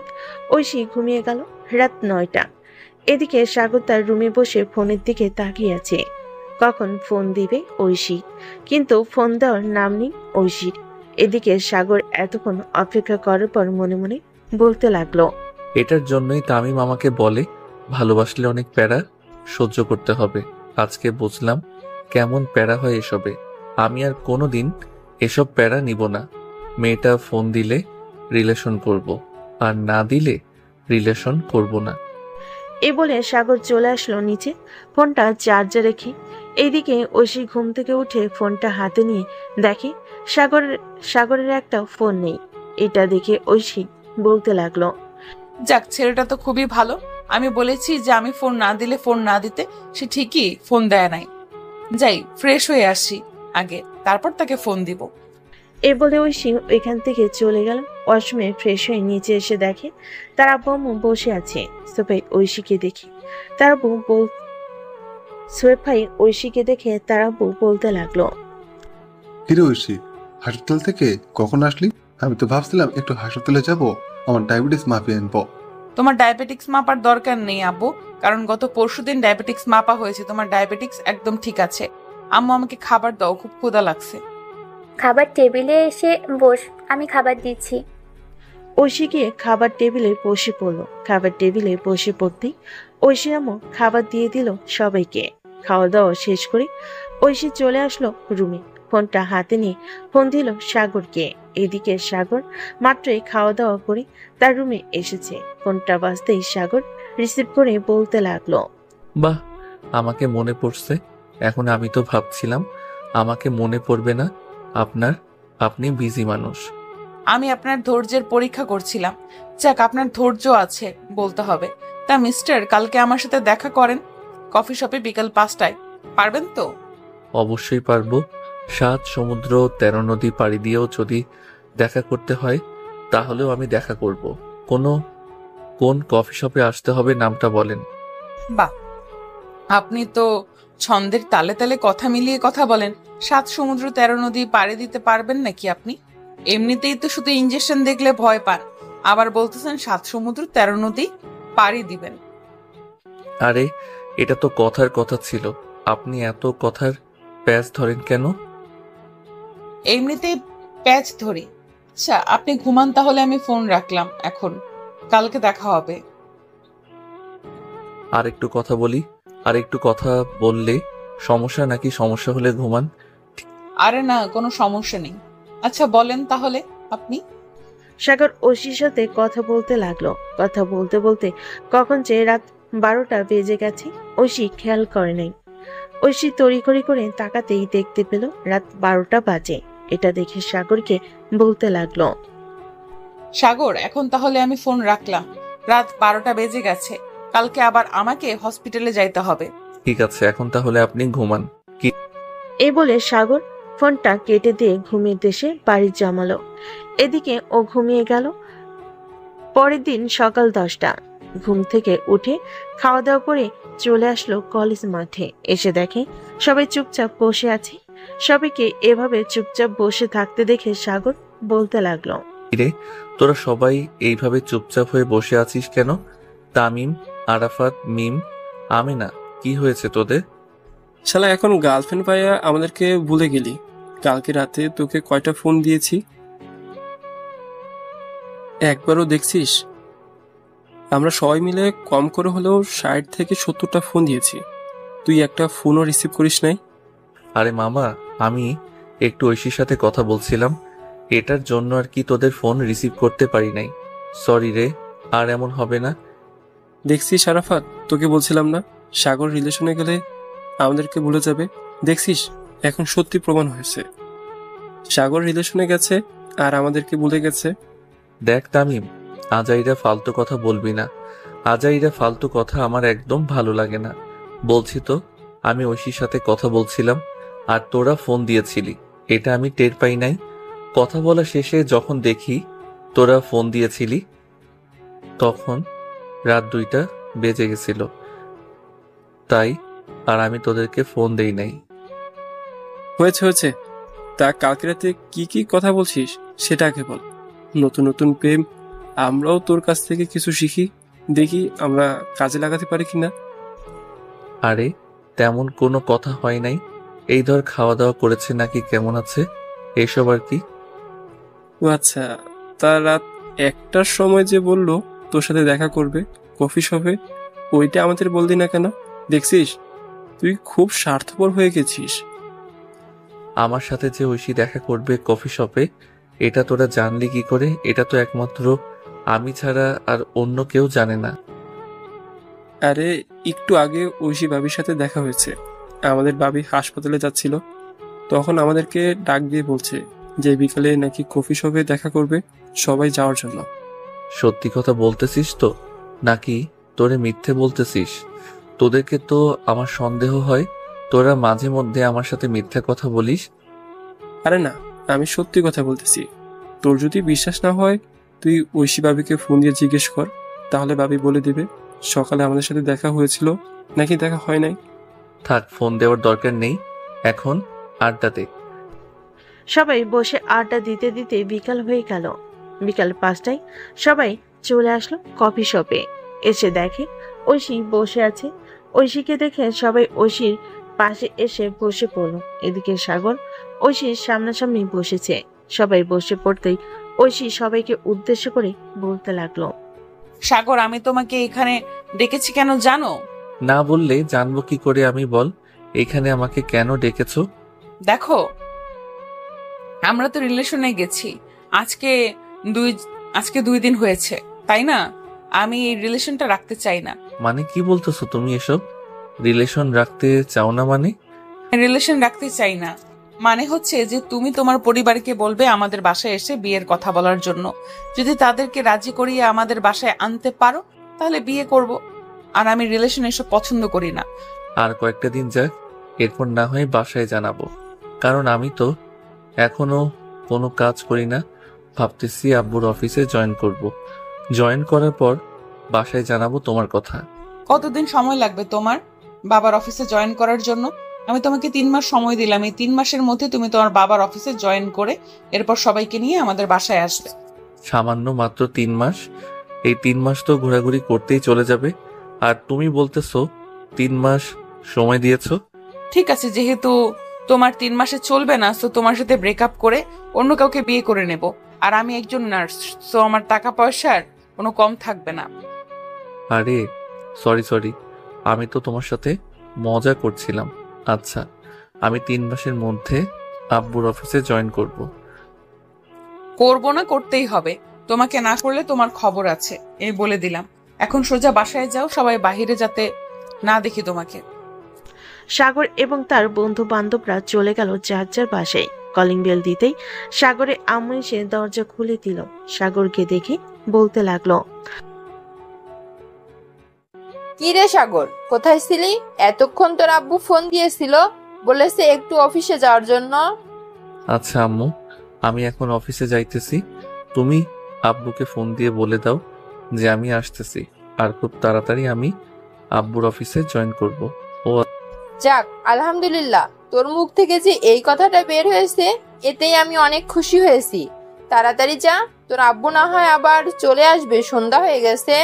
ঐশী ঘুমিয়ে গেল। রাত 9টা। এদিকে সাগর তার রুমে বসে ফোনের দিকে তাকিয়ে আছে। কখন ফোন দিবে ঐশী, কিন্তু ফোন দেওয়ার নাম নেই ঐশীর। এদিকে সাগর এতক্ষণ অপেক্ষা করার পর মনে মনে বলতে লাগলো, এটার জন্যই তামিম আমাকে বলে ভালোবাসলে অনেক প্যারা সহ্য করতে হবে। আজকে বুঝলাম কেমন প্যারা হয় এসবে। আমি আর কোনোদিন এসব প্যারা নিব না। মেয়েটা ফোন দিলে রিলেশন করব, আর না দিলে রিলেশন করব না। এ বলে সাগর চলে আসলো নিচে, ফোনটা চার্জে রেখে। এইদিকে ঐশী ঘুম থেকে উঠে ফোনটা হাতে নিয়ে দেখে সাগরের একটা ফোন নেই। এটা দেখে ঐশী বলতে লাগলো, যাক, ছেলেটা তো খুবই ভালো। আমি বলেছি যে আমি ফোন না দিলে ফোন না দিতে, সে ঠিকই ফোন দেয় নাই। যাই ফ্রেশ হয়ে আসি আগে, তারপর তাকে ফোন দিব। এ বলে ঐশী ওইখান থেকে চলে গেল। ওয়াশরুমে ফ্রেশ হয়ে নিচে এসে দেখে তার আব্বু আম্মু বসে আছে। ঐশীকে দেখে তার আব্বু বলতে লাগলো, কিরে ঐশী, হাসপাতাল থেকে কখন আসলি? আমি তো ভাবছিলাম একটু হাসপাতালে যাব, আমার ডায়াবেটিস মাপিয়ে আনবো। তোমার ডায়াবেটিক্স মাপার দরকার নেই আব্বু, কারণ গত পরশুদিন ডায়াবেটিক্স মাপা হয়েছে। তোমার ডায়াবেটিক্স একদম ঠিক আছে। আম্মু, আমাকে খাবার দাও, খুব ক্ষুধা লাগছে। খাবার টেবিলে এসে বস, আমি খাবার দিচ্ছি। ঐশী গিয়ে খাবার টেবিলে বসে পড়লো। খাবার টেবিলে বসে পড়তেই ঐশীর আম্মু খাবার দিয়ে দিল সবাইকে। খাওয়া দাওয়া শেষ করে ঐশী চলে আসলো রুমে। ফোনটা হাতে নিয়ে ফোন দিল সাগরকে। এদিকে সাগর মাত্রই খাওয়া দাওয়া করে তার রুমে এসেছে। ফোনটা বাজতেই সাগর রিসিভ করে বলতে লাগলো, বাহ, আমাকে মনে পড়ছে। এখন আমি তো ভাবছিলাম আমাকে মনে পড়বে না আপনার, আপনি বিজি মানুষ। আমি আপনার ধৈর্যের পরীক্ষা করছিলাম। যাক, আপনার ধৈর্য আছে বলতে হবে। তা মিস্টার, কালকে আমার সাথে দেখা করেন কফি শপে বিকাল 5টায়, পারবেন তো? অবশ্যই পারবো। 7 সমুদ্র 13 নদী পাড়ি দিয়েও যদি দেখা করতে হয় তাহলেও আমি দেখা করব। কোন কফি শপে আসতে হবে নামটা বলেন। বাহ, আপনি তো ছন্দের তালে তালে কথা মিলিয়ে কথা বলেন। 7 সমুদ্র 13 নদী পাড়ি দিতে পারবেন নাকি আপনি? এমনিতেই তো শুধু ইনজেকশন দেখলে ভয় পান, আবার বলতেছেন 7 সমুদ্র 13 নদী পাড়ি দিবেন। আরে, এটা তো কথার কথা ছিল, আপনি এত কথার প্যাচ ধরেন কেন? এমনিতেই প্যাচ ধরি। আচ্ছা, আপনি ঘুমান তাহলে, আমি ফোন রাখলাম এখন, কালকে দেখা হবে। আর একটু কথা বলি। আর একটু কথা বললে সমস্যা নাকি? সমস্যা হলে ঘুমান। আরে না, কোনো সমস্যা নেই। আচ্ছা বলেন তাহলে আপনি। সাগর ঐশীর সাথে কথা বলতে লাগলো। কথা বলতে বলতে কখন যে রাত 12টা বেজে গেছে ঐশী খেয়াল করে নাই। ঐশী তড়িঘড়ি করে তাকাতেই দেখতে পেল রাত 12টা বাজে। এটা দেখে সাগরকে বলতে লাগলো, সাগর, এখন তাহলে আমি ফোন রাখলাম। রাত 12টা বেজে গেছে, কালকে আবার আমাকে হসপিটালে যাইতে হবে। ঠিক আছে, এখন তাহলে আপনি ঘুমান। কি এই বলে সাগর ফোনটা কেটে দিয়ে ঘুমিয়ে দেশে বাড়ি জমালো। এদিকে ও ঘুমিয়ে গেল। পরের দিন সকাল 10টা ঘুম থেকে উঠে খাওয়া দাওয়া করে চলে আসলো কলেজ মাঠে। এসে দেখে সবাই চুপচাপ বসে আছে। সবাইকে এভাবে চুপচাপ বসে থাকতে দেখে সাগর বলতে লাগলো, রে, তোরা সবাই এইভাবে চুপচাপ হয়ে বসে আছিস কেন? তামিম, আরাফাত, মিম, আমিনা, কি হয়েছে তোদের? শালা এখন গার্লফ্রেন্ড পাইয়া আমাদেরকে ভুলে গেলি? কালকে রাতে তোকে কয়টা ফোন দিয়েছি, একবারও দেখছিস? আমরা সবাই মিলে কম করে হলেও 60 থেকে 70টা ফোন দিয়েছি, তুই একটা ফোনও রিসিভ করিস নাই। আরে মামা, আমি একটু ঐশীর সাথে কথা বলছিলাম, এটার জন্য আর কি তোদের ফোন রিসিভ করতে পারি নাই। সরি রে, আর এমন হবে না। দেখছিস আরাফাত, তোকে বলছিলাম না সাগর রিলেশনে গেলে আমাদেরকে ভুলে যাবে? দেখছিস এখন সত্যি প্রমাণ হয়েছে, সাগর রিলেশনে গেছে আর আমাদেরকে ভুলে গেছে। দেখ তামিম, আজাইরা ফালতু কথা বলবি না। আজাইরা ফালতু কথা আমার একদম ভালো লাগে না। বলছি তো, আমি ঐশীর সাথে কথা বলছিলাম আর তোরা ফোন দিয়েছিলি, এটা আমি টের পাই নাই। কথা বলা শেষে যখন দেখি তোরা ফোন দিয়েছিলি তখন রাত 2টা বেজে গেছিল, তাই আর আমি তোদেরকে ফোন দেই নাই। হয়েছে, তা কালকে রাতে কি কি কথা বলছিস সেটা আগে বল। নতুন নতুন প্রেম, আমরাও তোর কাছ থেকে কিছু শিখি, দেখি আমরা কাজে লাগাতে পারি কিনা। আরে তেমন কোনো কথা হয় নাই, এই ধর খাওয়া দাওয়া করেছে নাকি কেমন আছে এইসব আর কি। ও আচ্ছা, তা রাত 1টার সময় যে বললো তোর সাথে দেখা করবে কফি শপে, ওইটা আমাদের বললি না কেন? দেখছিস তুই খুব স্বার্থপর হয়ে গেছিস। আমার সাথে যে ঐশী দেখা করবে কফি শপে, এটা তোরা জানলি কি করে? এটা তো একমাত্র আমি ছাড়া আর অন্য কেউ জানে না। আরে একটু আগে ঐশী বাবির সাথে দেখা হয়েছে, আমাদের বাবি হাসপাতালে যাচ্ছিল, তখন আমাদেরকে ডাক দিয়ে বলছে যে বিকালে নাকি কফি শপে দেখা করবে, সবাই যাওয়ার জন্য। সত্যি কথা বলতেছিস তো নাকি তোরে মিথ্যে বলতেছিস? তোদেরকে তো আমার সন্দেহ হয়, তোরা মাঝে মধ্যে আমার সাথে মিথ্যা কথা বলিস। আরে না, আমি সত্যি কথা বলতেছি। তোর যদি বিশ্বাস না হয় তুই ঐশী বাবিকে ফোন দিয়ে জিজ্ঞেস কর, তাহলে বাবি বলে দিবে সকালে আমাদের সাথে দেখা হয়েছিল নাকি দেখা হয় নাই। থাক, ফোন দেওয়ার দরকার নেই, এখন আড্ডা দে। সবাই বসে আড্ডা দিতে দিতে বিকাল হয়ে গেল। বিকাল 5টায় সবাই চলে আসলো কফি শপে। এসে দেখে ঐশী বসে আছে। ঐশীকে দেখে সবাই ঐশীর পাশে এসে বসে পড়ল। এদিকে সাগর ঐশীর সামনাসামনি বসেছে। সবাই বসে পড়তেই ঐশী সবাইকে উদ্দেশ্য করে বলতে লাগলো। সাগর, আমি তোমাকে এখানে ডেকেছি কেন জানো? না বললে জানবো কি করে আমি, বল এখানে আমাকে কেন ডেকেছো? দেখো, আমরা তো রিলেশনে গেছি আজকে 2 দিন হয়েছে, তাই না? আমি এই রিলেশনটা রাখতে চাই না। মানে কি বলতেছো তুমি এসব? রিলেশন রাখতে চাও না মানে? রিলেশন রাখতে চাই না মানে হচ্ছে যে তুমি তোমার পরিবারকে বলবে আমাদের বাসায় এসে বিয়ের কথা বলার জন্য। যদি তাদেরকে রাজি করিয়ে আমাদের বাসায় আনতে পারো তাহলে বিয়ে করব। আর আমি রিলেশন এসব পছন্দ করি না। আর কয়েকটা দিন যাক, এরপর না হয় বাসায় জানাবো। কারণ আমি তো এখনো কোনো কাজ করি না। ভাবতেছি আব্বুর অফিসে জয়েন করব। জয়েন করার পর বাসায় জানাবো তোমার কথা। কতদিন সময় লাগবে তোমার বাবার অফিসে জয়েন করার জন্য? আমি তোমাকে 3 মাস সময় দিলাম। এই 3 মাসের মধ্যে তুমি তোমার বাবার অফিসে জয়েন করে এরপর সবাইকে নিয়ে আমাদের বাসায় আসবে। সামান্য মাত্র 3 মাস? এই 3 মাস তো ঘোরাঘুরি করতেই চলে যাবে। আর তুমি বলতেছো 3 মাস সময় দিয়েছো? ঠিক আছে, যেহেতু তোমার 3 মাসে চলবে না, তো তোমার সাথে ব্রেকআপ করে অন্য কাউকে বিয়ে করে নেব। আর আমি একজন নার্স, তো আমার টাকা পয়সার কোনো কম থাকবে না। আরে সরি, আমি তো তোমার সাথে মজা করছিলাম। আচ্ছা, আমি 3 মাসের মধ্যে আব্বুর অফিসে জয়েন করব। করবো না, করতেই হবে। তোমাকে না করলে তোমার খবর আছে, এই বলে দিলাম। এখন সোজা বাসায় যাও, সবাই বাহিরে যাতে না দেখি তোমাকে। সাগর এবং তার বন্ধু বান্ধবরা চলে গেল যার যার বাসায়। কলিং বেল দিতেই সাগরের আম্মু এসে দরজা খুলে দিল। সাগরকে দেখে বলতে লাগলো, কি রে সাগর, কোথায় ছিলি? এতক্ষণ তোর আব্বু ফোন দিয়েছিল, বলেছে একটু অফিসে যাওয়ার জন্য। আচ্ছা আম্মু, আমি এখন অফিসে যাইতেছি। তুমি আব্বুকে ফোন দিয়ে বলে দাও যে আমি আসতেছি, আর খুব তাড়াতাড়ি আমি আব্বুর অফিসে জয়েন করব। ও যাক, আলহামদুলিল্লাহ, তোর মুখ থেকে যে এই কথাটা বের হয়েছে এতেই আমি অনেক খুশি হয়েছি। তাড়াতাড়ি যা, তোর আব্বু না হয় আবার চলে আসবে, সন্ধ্যা হয়ে গেছে।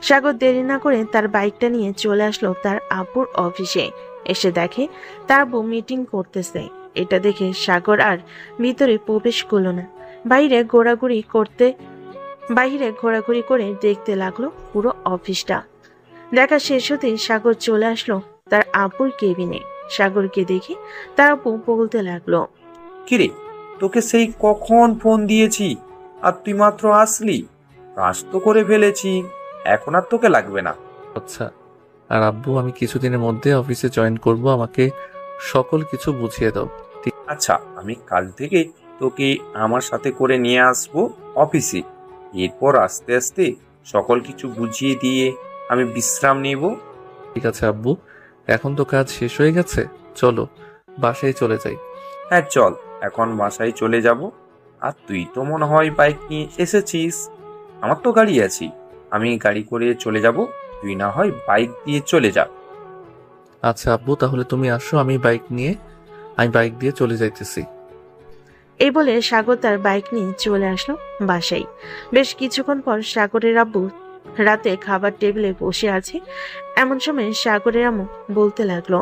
সাগর দেরি না করে তার বাইকটা নিয়ে চলে আসলো তার আব্বুর অফিসে। এসে দেখে তার আব্বু মিটিং করতেছে। এটা দেখে সাগর আর ভিতরে প্রবেশ করলো না। বাইরে ঘোরাঘুরি করে দেখতে লাগলো পুরো অফিসটা। দেখা শেষ হতেই সাগর চলে আসলো তার আব্বুর কেবিনে। সাগরকে দেখে তার আব্বু বলতে লাগলো, কিরে, তোকে সেই কখন ফোন দিয়েছি আর তুই মাত্র আসলি? কাজ তো করে ফেলেছি, এখন আর তোকে লাগবে না। আচ্ছা, আর আব্বু আমি কিছুদিনের মধ্যে অফিসে জয়েন করব, আমাকে সকল কিছু বুঝিয়ে দাও। আচ্ছা, আমি কাল থেকে তোকে আমার সাথে করে নিয়ে আসবো অফিসে। এরপর আস্তে আস্তে সকল কিছু বুঝিয়ে দিয়ে আমি বিশ্রাম নেব। ঠিক আছে আব্বু, এখন তো কাজ শেষ হয়ে গেছে, চলো বাসায় চলে যাই। হ্যাঁ চল, এখন বাসায় চলে যাব। আর তুই তো মনে হয় বাইক নিয়ে এসেছিস, আমার তো গাড়ি আছে, আমি গাড়ি করে চলে যাব, তুই না হয় বাইক দিয়ে চলে যা। আচ্ছা আব্বু, তাহলে তুমি আসো, আমি বাইক দিয়ে চলে যাইতেছি। এই বলে সাগর তার বাইক নিয়ে চলে আসলো বাসায়। বেশ কিছুক্ষণ পর সাগরের আব্বু রাতে খাবার টেবিলে বসে আছে। এমন সময় সাগরের আম্মু বলতে লাগলো,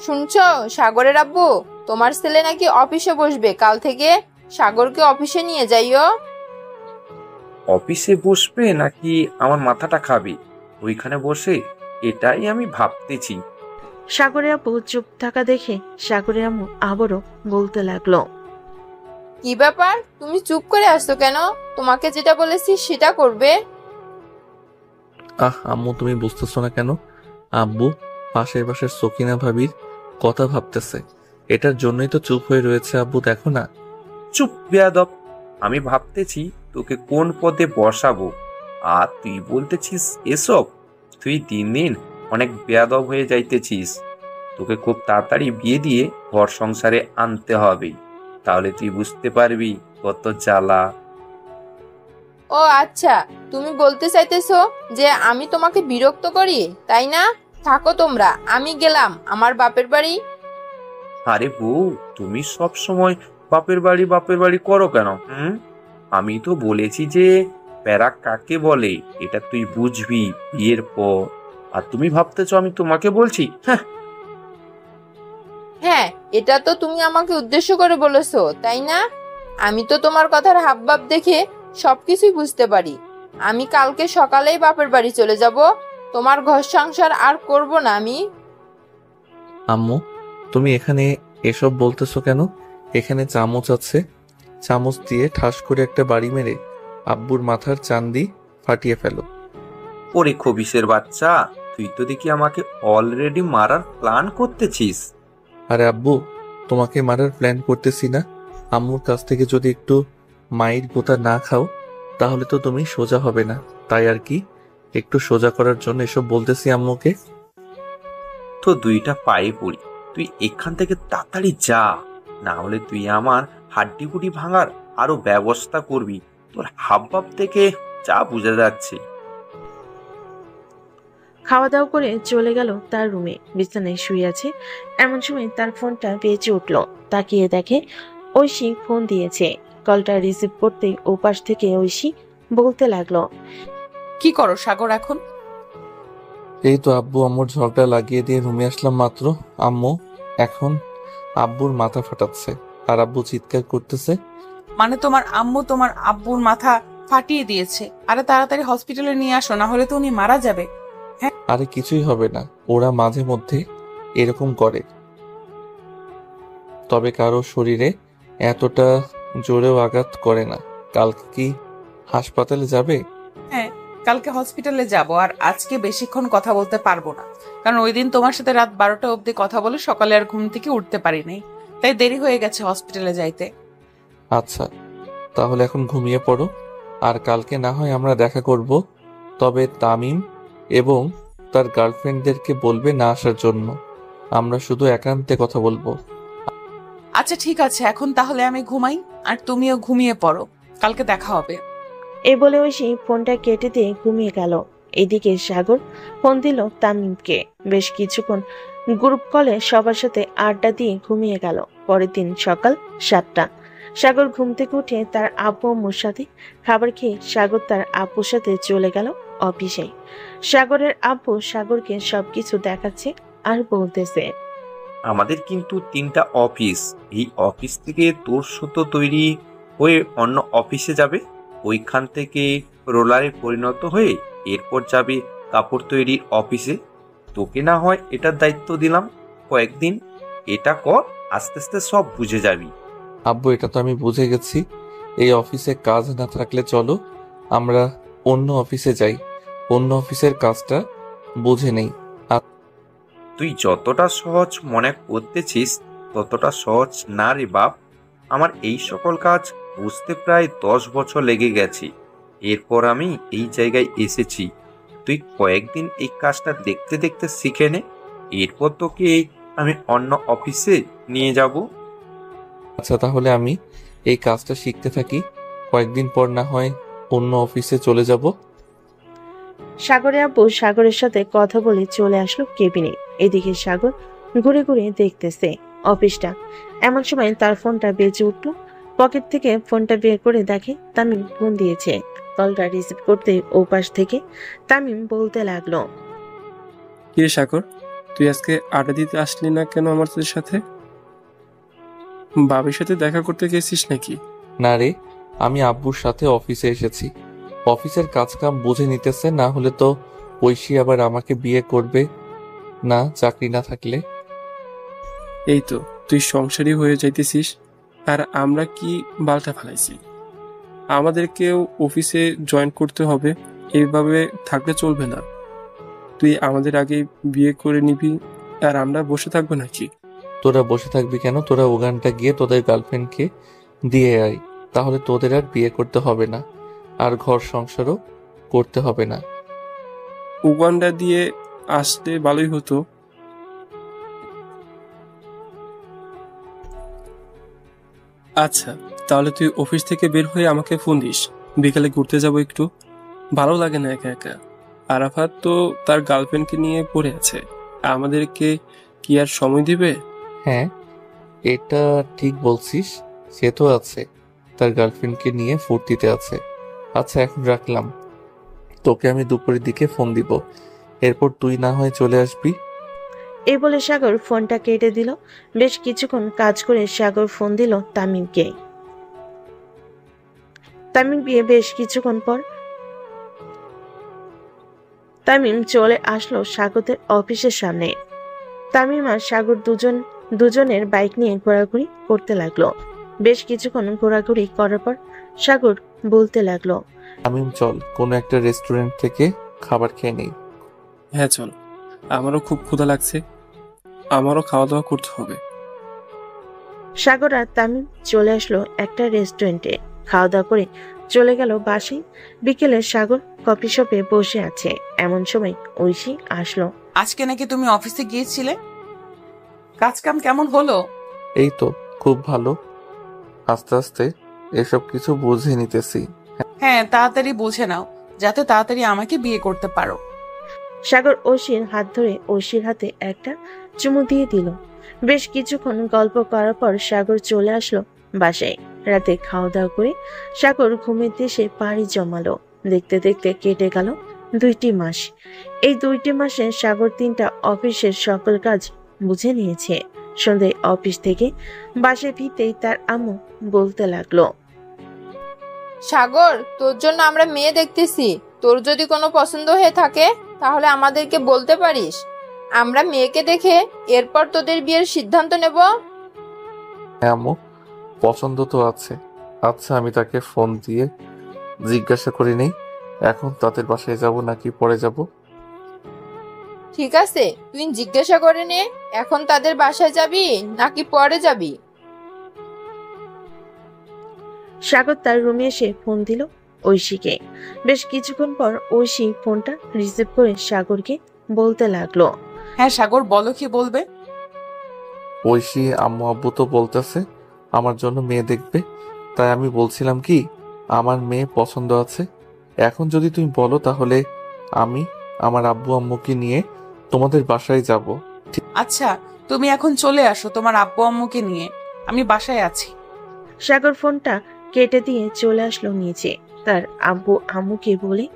শুনছো সাগরের আব্বু, তোমার ছেলে নাকি অফিসে বসবে কাল থেকে। সাগরকে অফিসে নিয়ে যাইও। অফিসে বসবে নাকি আমার মাথাটা খাবে ওইখানে বসে, এটাই আমি ভাবতেছি। সাগরের আব্বু চুপ থাকা দেখে সাগরের আম্মু আবারও বলতে লাগলো, কি ব্যাপার, তুমি চুপ করে আসছো কেন? তোমাকে যেটা বলেছি সেটা করবে। আম্মু, তুমি বুঝতেছো না কেন? আব্বু পাশের বাসার সকিনা ভাবির কথা ভাবতেছে, এটার জন্যই তো চুপ হয়ে রয়েছে। আব্বু দেখো না। চুপ বেয়াদব, আমি ভাবতেছি তোকে কোন পদে বসাবো, আর তুই বলতেছিস এসব। তুই দিন দিন অনেক বেয়াদব হয়ে যাইতেছিস। তোকে খুব তাড়াতাড়ি বিয়ে দিয়ে ঘর সংসারে আনতে হবে, তাহলে তুই বুঝতে পারবি কত জ্বালা। ও আচ্ছা, তুমি বলতে চাইতেছো যে আমি তোমাকে বিরক্ত করি, তাই না? থাকো তোমরা, আমি গেলাম আমার বাপের বাড়ি। আরে বউ, তুমি সব সময় বাপের বাড়ি করো কেন? আমি তো বলেছি যে প্যারা কাকে বলে এটা তুই বুঝবি বিয়ের পর, আর তুমি ভাবতেছো আমি তোমাকে বলছি? হ্যাঁ, এটা তো তুমি আমাকে উদ্দেশ্য করে বলেছো, তাই না? আমি তো তোমার কথার হাবভাব দেখে সবকিছুই বুঝতে পারি। আমি কালকে সকালেই বাপের বাড়ি চলে যাব। তোমার ঘর সংসার আর করব না আমি। আম্মু, তুমি এখানে এসব বলতেছো কেন? এখানে চামচ আছে, চামচ দিয়ে ঠাস করে একটা বাড়ি মেরে আব্বুর মাথার চান্দি ফাটিয়ে ফেলো। ওরে খবিসের বাচ্চা, তুই তো দেখি আমাকে অলরেডি মারার প্ল্যান করতেছিস। আরে আব্বু, তোমাকে মারার প্ল্যান করতেছি না। আম্মুর কাছ থেকে যদি একটু মায়ের গোতা না খাও তাহলে তো তুমি সোজা হবে না, তাই আর কি একটু সোজা করার জন্য এসব বলতেছি আম্মুকে। তো দুইটা পায়ে পড়ি, তুই এখান থেকে তাড়াতাড়ি যা, না হলে তুই আমার হাড্ডিগুড়ি ভাঙার আরো ব্যবস্থা করবি। তোর হাবভাব থেকে যা বোঝা যাচ্ছে। খাওয়া দাওয়া করে চলে গেল তার রুমে। বিছানায় শুয়ে আছে, এমন সময় তার ফোনটা বেজে উঠল। তাকিয়ে দেখে ঐশী ফোন দিয়েছে। কলটা রিসিভ করতেই ওপাশ থেকে ঐশী বলতে লাগলো, কি করো সাগর এখন? এই তো আব্বু আম্মুর ঝগড়া লাগিয়ে দিয়ে রুমে আসলাম মাত্র। আম্মু এখন আব্বুর মাথা ফাটাচ্ছে আর আব্বু চিৎকার করতেছে। মানে তোমার আম্মু তোমার আব্বুর মাথা ফাটিয়ে দিয়েছে? আরে তাড়াতাড়ি হসপিটালে নিয়ে আসো, না হলে তো উনি মারা যাবে। আরে কিছুই হবে না, ওরা মাঝে মধ্যে এরকম করে, তবে কারো শরীরে এতটা জোরেও আঘাত করে না। কালকে কি হাসপাতালে যাবে? হ্যাঁ, কালকে হসপিটালে যাব। আর আজকে বেশিক্ষণ কথা বলতে পারবো না, কারণ ওই দিন তোমার সাথে রাত 12টা অবধি কথা বলে সকালে আর ঘুম থেকে উঠতে পারিনি, তাই দেরি হয়ে গেছে হসপিটালে যাইতে। আচ্ছা, তাহলে এখন ঘুমিয়ে পড়ো, আর কালকে না হয় আমরা দেখা করব। তবে তামিম এবং তার গার্লফ্রেন্ডদেরকে বলবে না আসার জন্য, আমরা শুধু একান্তে কথা বলবো। আচ্ছা ঠিক আছে, এখন তাহলে আমি ঘুমাই, আর তুমিও ঘুমিয়ে পড়ো, কালকে দেখা হবে। এই বলে ঐশী ফোনটা কেটে দিয়ে ঘুমিয়ে গেল। এদিকে সাগর ফোন দিল তামিমকে। বেশ কিছুক্ষণ গ্রুপ কলে সবার সাথে আড্ডা দিয়ে ঘুমিয়ে গেল। পরের দিন সকাল 7টা। সাগর ঘুম থেকে উঠে তার আব্বু আম্মুর সাথে খাবার খেয়ে সাগর তার আব্বুর সাথে চলে গেল অফিসে। সাগরের আব্বু সাগরকে সবকিছু দেখাচ্ছে আর বলতেছে, আমাদের কিন্তু 3টা অফিস। এই অফিস থেকে তোর সুতো তৈরি হয়ে অন্য অফিসে যাবে, ওইখান থেকে রোলারে পরিণত হয়ে এরপর যাবে কাপড় তৈরির অফিসে। তোকে না হয় এটার দায়িত্ব দিলাম কয়েকদিন, এটা কর, আস্তে আস্তে সব বুঝে যাবি। আব্বু, এটা তো আমি বুঝে গেছি। এই অফিসে কাজ না থাকলে চলো আমরা অন্য অফিসে যাই, অন্য অফিসের কাজটা বুঝে নেই। তুই যতটা সহজ মনে করতেছিস ততটা সহজ না রে বাপ। আমার এই সকল কাজ বুঝতে প্রায় 10 বছর লেগে গেছে। এরপর আমি এই জায়গায় এসেছি। তুই কয়েকদিন এই কাজটা দেখতে দেখতে শিখে নে, এরপর তোকে আমি অন্য অফিসে নিয়ে যাব। আচ্ছা, তাহলে আমি এই কাজটা শিখতে থাকি, কয়েকদিন পর না হয় অন্য অফিসে চলে যাব। সাগরের আব্বু সাগরের সাথে কথা বলে চলে আসলো কেবিনে। এদিকে সাগর ঘুরে ঘুরে দেখতেছে অফিসটা। এমন সময় তার ফোনটা বেজে উঠল। পকেট থেকে ফোনটা বের করে দেখে তামিম ফোন দিয়েছে। কলটা রিসিভ করতে ওপাশ থেকে তামিম বলতে লাগলো, কিরে সাগর, তুই আজকে আড্ডা দিতে আসলি না কেন আমাদের সাথে? বাবির সাথে দেখা করতে গেছিস নাকি? না রে, আমি আব্বুর সাথে অফিসে এসেছি। অফিসের কাজ কাম বুঝে নিতেছে, না হলে তো ঐশী আবার আমাকে বিয়ে করবে না চাকরি না থাকলে। এই তো তুই সংসারী হয়ে যাইতেছিস, আর আমরা কি বালটা ফেলাইছি? আমাদেরকেও অফিসে জয়েন করতে হবে, এইভাবে থাকলে চলবে না। তুই আমাদের আগে বিয়ে করে নিবি আর আমরা বসে থাকবো নাকি? তোরা বসে থাকবি কেন? তোরা ওখানটা গিয়ে তোদের গার্লফ্রেন্ডকে দিয়ে আয়, তাহলে তোদের আর বিয়ে করতে হবে না, আর ঘর সংসারও করতে হবে না। উগান্ডা দিয়ে আসলে ভালোই হতো। আচ্ছা, তাহলে তুই অফিস থেকে বের হয়ে আমাকে ফোন দিস, বিকালে ঘুরতে যাবো একটু। ভালো লাগে না একা একা। আরাফাত তো তার গার্লফ্রেন্ডকে নিয়ে পড়ে আছে, আমাদেরকে কি আর সময় দিবে? হ্যাঁ, এটা ঠিক বলছিস, সে তো আছে, তার গার্লফ্রেন্ডকে নিয়ে ফুর্তিতে আছে। আচ্ছা, এখন রাখলাম, তোকে আমি দুপুরের দিকে ফোন দিব, এরপর তুই না হয় চলে আসবি। এই বলে সাগর ফোনটা কেটে দিল। বেশ কিছুক্ষণ কাজ করে সাগর ফোন দিল তামিমকে। তামিম গিয়ে বেশ কিছুক্ষণ পর তামিম চলে আসলো সাগরের অফিসের সামনে। তামিম আর সাগর দুজনের বাইক নিয়ে ঘোরাঘুরি করতে লাগলো। বেশ কিছুক্ষণ ঘোরাঘুরি করার পর সাগর বলতে লাগলো, তামিম চল কোনো একটা রেস্টুরেন্ট থেকে খাবার খেয়ে নেই। হ্যাঁ চল, আমারও খুব ক্ষুধা লাগছে, আমারও খাওয়া দাওয়া করতে হবে। সাগর আর তামিম চলে আসলো একটা রেস্টুরেন্টে। খাওয়া দাওয়া করে চলে গেল বাসায়। বিকেলে সাগর কফি শপে বসে আছে, এমন সময় ঐশী আসলো। আজকে নাকি তুমি অফিসে গিয়েছিলে, কাজ কাম কেমন হলো? এই তো খুব ভালো, আস্তে আস্তে এসব কিছু বুঝে নিতেছি। হ্যাঁ, তাড়াতাড়ি বুঝে নাও যাতে তাড়াতাড়ি আমাকে বিয়ে করতে পারো। সাগর ঐশীর হাত ধরে ঐশীর হাতে একটা চুমু দিয়ে দিল। বেশ কিছুক্ষণ গল্প করার পর সাগর চলে আসলো বাসায়। রাতে খাওয়া দাওয়া করে সাগর ঘুমের দেশে পাড়ি জমালো। দেখতে দেখতে কেটে গেল 2টি মাস। এই 2টি মাসে সাগর 3টা অফিসের সকল কাজ বুঝে নিয়েছে। সন্ধ্যায় অফিস থেকে বাসায় ফিরতেই তার আম্মু বলতে লাগলো, সাগর, তোর জন্য আমরা মেয়ে দেখতেছি। তোর যদি কোনো পছন্দ হয়ে থাকে তাহলে আমাদেরকে বলতে পারিস, আমরা মেয়েকে দেখে এরপর তোদের বিয়ের সিদ্ধান্ত নেব। হ্যাঁ আম্মু, পছন্দ তো আছে। আচ্ছা আমি তাকে ফোন দিয়ে জিজ্ঞাসা করে নেই এখন তাদের বাসায় যাব নাকি পরে যাব। ঠিক আছে, তুই জিজ্ঞাসা করে নে এখন তাদের বাসায় যাবি নাকি পরে যাবি। সাগর তার রুমে এসে ফোন দিল ঐশীকে। বেশ কিছুক্ষণ পর ঐশী ফোনটা রিসিভ করে সাগরকে বলতে লাগলো, হ্যাঁ সাগর, বলো কি বলবে? ঐশী আম্মু আব্বু তো বলতেছে আমার জন্য মেয়ে দেখবে, তাই আমি বলছিলাম কি আমার মেয়ে পছন্দ আছে। এখন যদি তুমি বলো তাহলে আমি আমার আব্বু আম্মুকে নিয়ে তোমাদের বাসায় যাব। আচ্ছা, তুমি এখন চলে আসো তোমার আব্বু আম্মুকে নিয়ে, আমি বাসায় আছি। সাগর ফোনটা কেটে দিয়ে চলে আসলো নিচে। তার আব্বু আম্মুকে বলে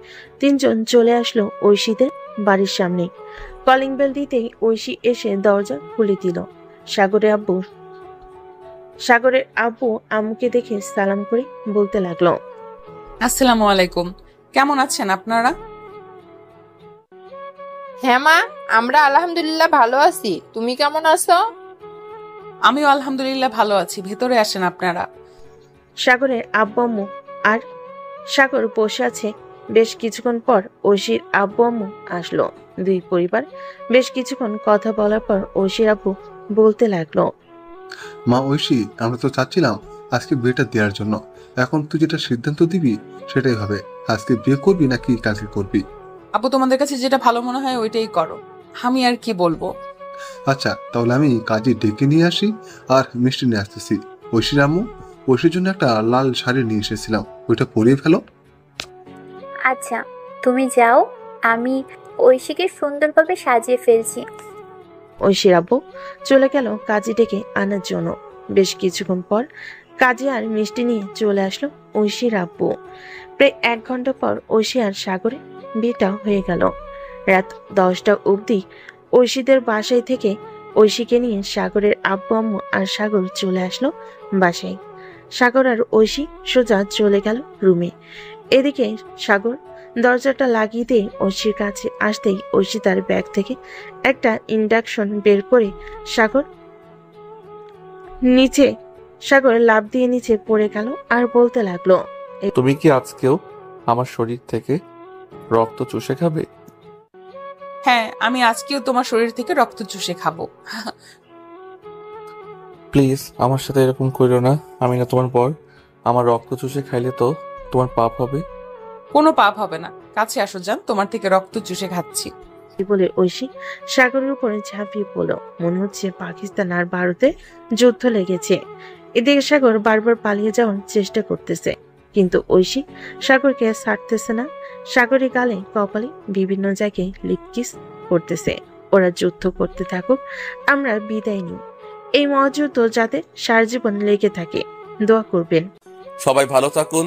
3জন চলে আসলো ঐশীদের বাড়ির সামনে। কলিং বেল দিতেই ঐশী এসে দরজা খুলে দিল। সাগরের আব্বু আম্মুকে দেখে সালাম করে বলতে লাগলো, আসসালামু আলাইকুম, কেমন আছেন আপনারা? হ্যাঁ মা, আমরা আলহামদুলিল্লাহ ভালো আছি, তুমি কেমন আছো? আমিও আলহামদুলিল্লাহ ভালো আছি, ভেতরে আসেন আপনারা। সাগরের আব্বু আম্মু আর সাগর বসে আছে। বেশ কিছুক্ষণ পর ঐশীর আব্বু আম্মু আসলো। দুই পরিবার বেশ কিছুক্ষণ কথা বলার পর ঐশীর আব্বু বলতে লাগলো, মা ঐশী, আমরা তো চাচ্ছিলাম আজকে বিয়েটা দেওয়ার জন্য। এখন তুই যেটা সিদ্ধান্ত দিবি সেটাই হবে, আজকে বিয়ে করবি নাকি কালকে করবি। আপু, তোমাদের কাছে যেটা ভালো মনে হয় ওইটাই করো, আমি আর কি বলবো। আচ্ছা তাহলে আমি কাজে ডেকে নিয়ে আসি আর মিষ্টি নিয়ে আসতেছি। ঐশীর আম্মু, ঐশীর জন্য একটা লাল শাড়ি নিয়ে এসেছিলাম, ওইটা পরিয়ে ফেলো। আচ্ছা তুমি যাও, আমি ঐশীকে সুন্দরভাবে সাজিয়ে ফেলছি। ঐশীর আব্বু চলে গেল কাজে ডেকে আনার জন্য। বেশ কিছুক্ষণ পর কাজে আর মিষ্টি নিয়ে চলে আসলো ঐশীর আব্বু। প্রায় 1 ঘন্টা পর ঐশী আর সাগরে বিয়েটা হয়ে গেল। রাত 10টা অবধি ঐশীদের বাসায় থেকে ঐশীকে নিয়ে সাগরের আব্বু আম্মু আর সাগর চলে আসলো বাসায়। সাগর আর ঐশী সোজা চলে গেল রুমে। এদিকে সাগর দরজাটা লাগিয়ে দিয়ে ঐশীর কাছে আসতেই ঐশী তার ব্যাগ থেকে একটা ইন্ডাকশন বের করে সাগর লাফ দিয়ে নিচে পড়ে গেল আর বলতে লাগলো, তুমি কি আজকেও আমার শরীর থেকে রক্ত চুষে খাবে? হ্যাঁ, আমি আজকেও তোমার শরীর থেকে রক্ত চুষে খাবো। প্লিজ আমার সাথে এরকম করো না, আমি না তোমার পর। আমার রক্ত চুষে খাইলে তো তোমার পাপ হবে। কোনো পাপ হবে না, কাছে আসো যান, তোমার থেকে রক্ত চুষে খাচ্ছি। বলে ঐশী সাগরের উপরে ঝাঁপিয়ে পড়ল। মনে হচ্ছে পাকিস্তান আর ভারতে যুদ্ধ লেগেছে। এদিকে সাগর বারবার পালিয়ে যাওয়ার চেষ্টা করতেছে, কিন্তু ঐশী সাগরকে ছাড়তেছে না। সাগরের গালে কপালে বিভিন্ন জায়গায় লিপকিস করতেছে। ওরা যুদ্ধ করতে থাকুক, আমরা বিদায় নিই। এই মহাযুদ্ধ যাতে সারা জীবন লেগে থাকে, দোয়া করবেন। সবাই ভালো থাকুন।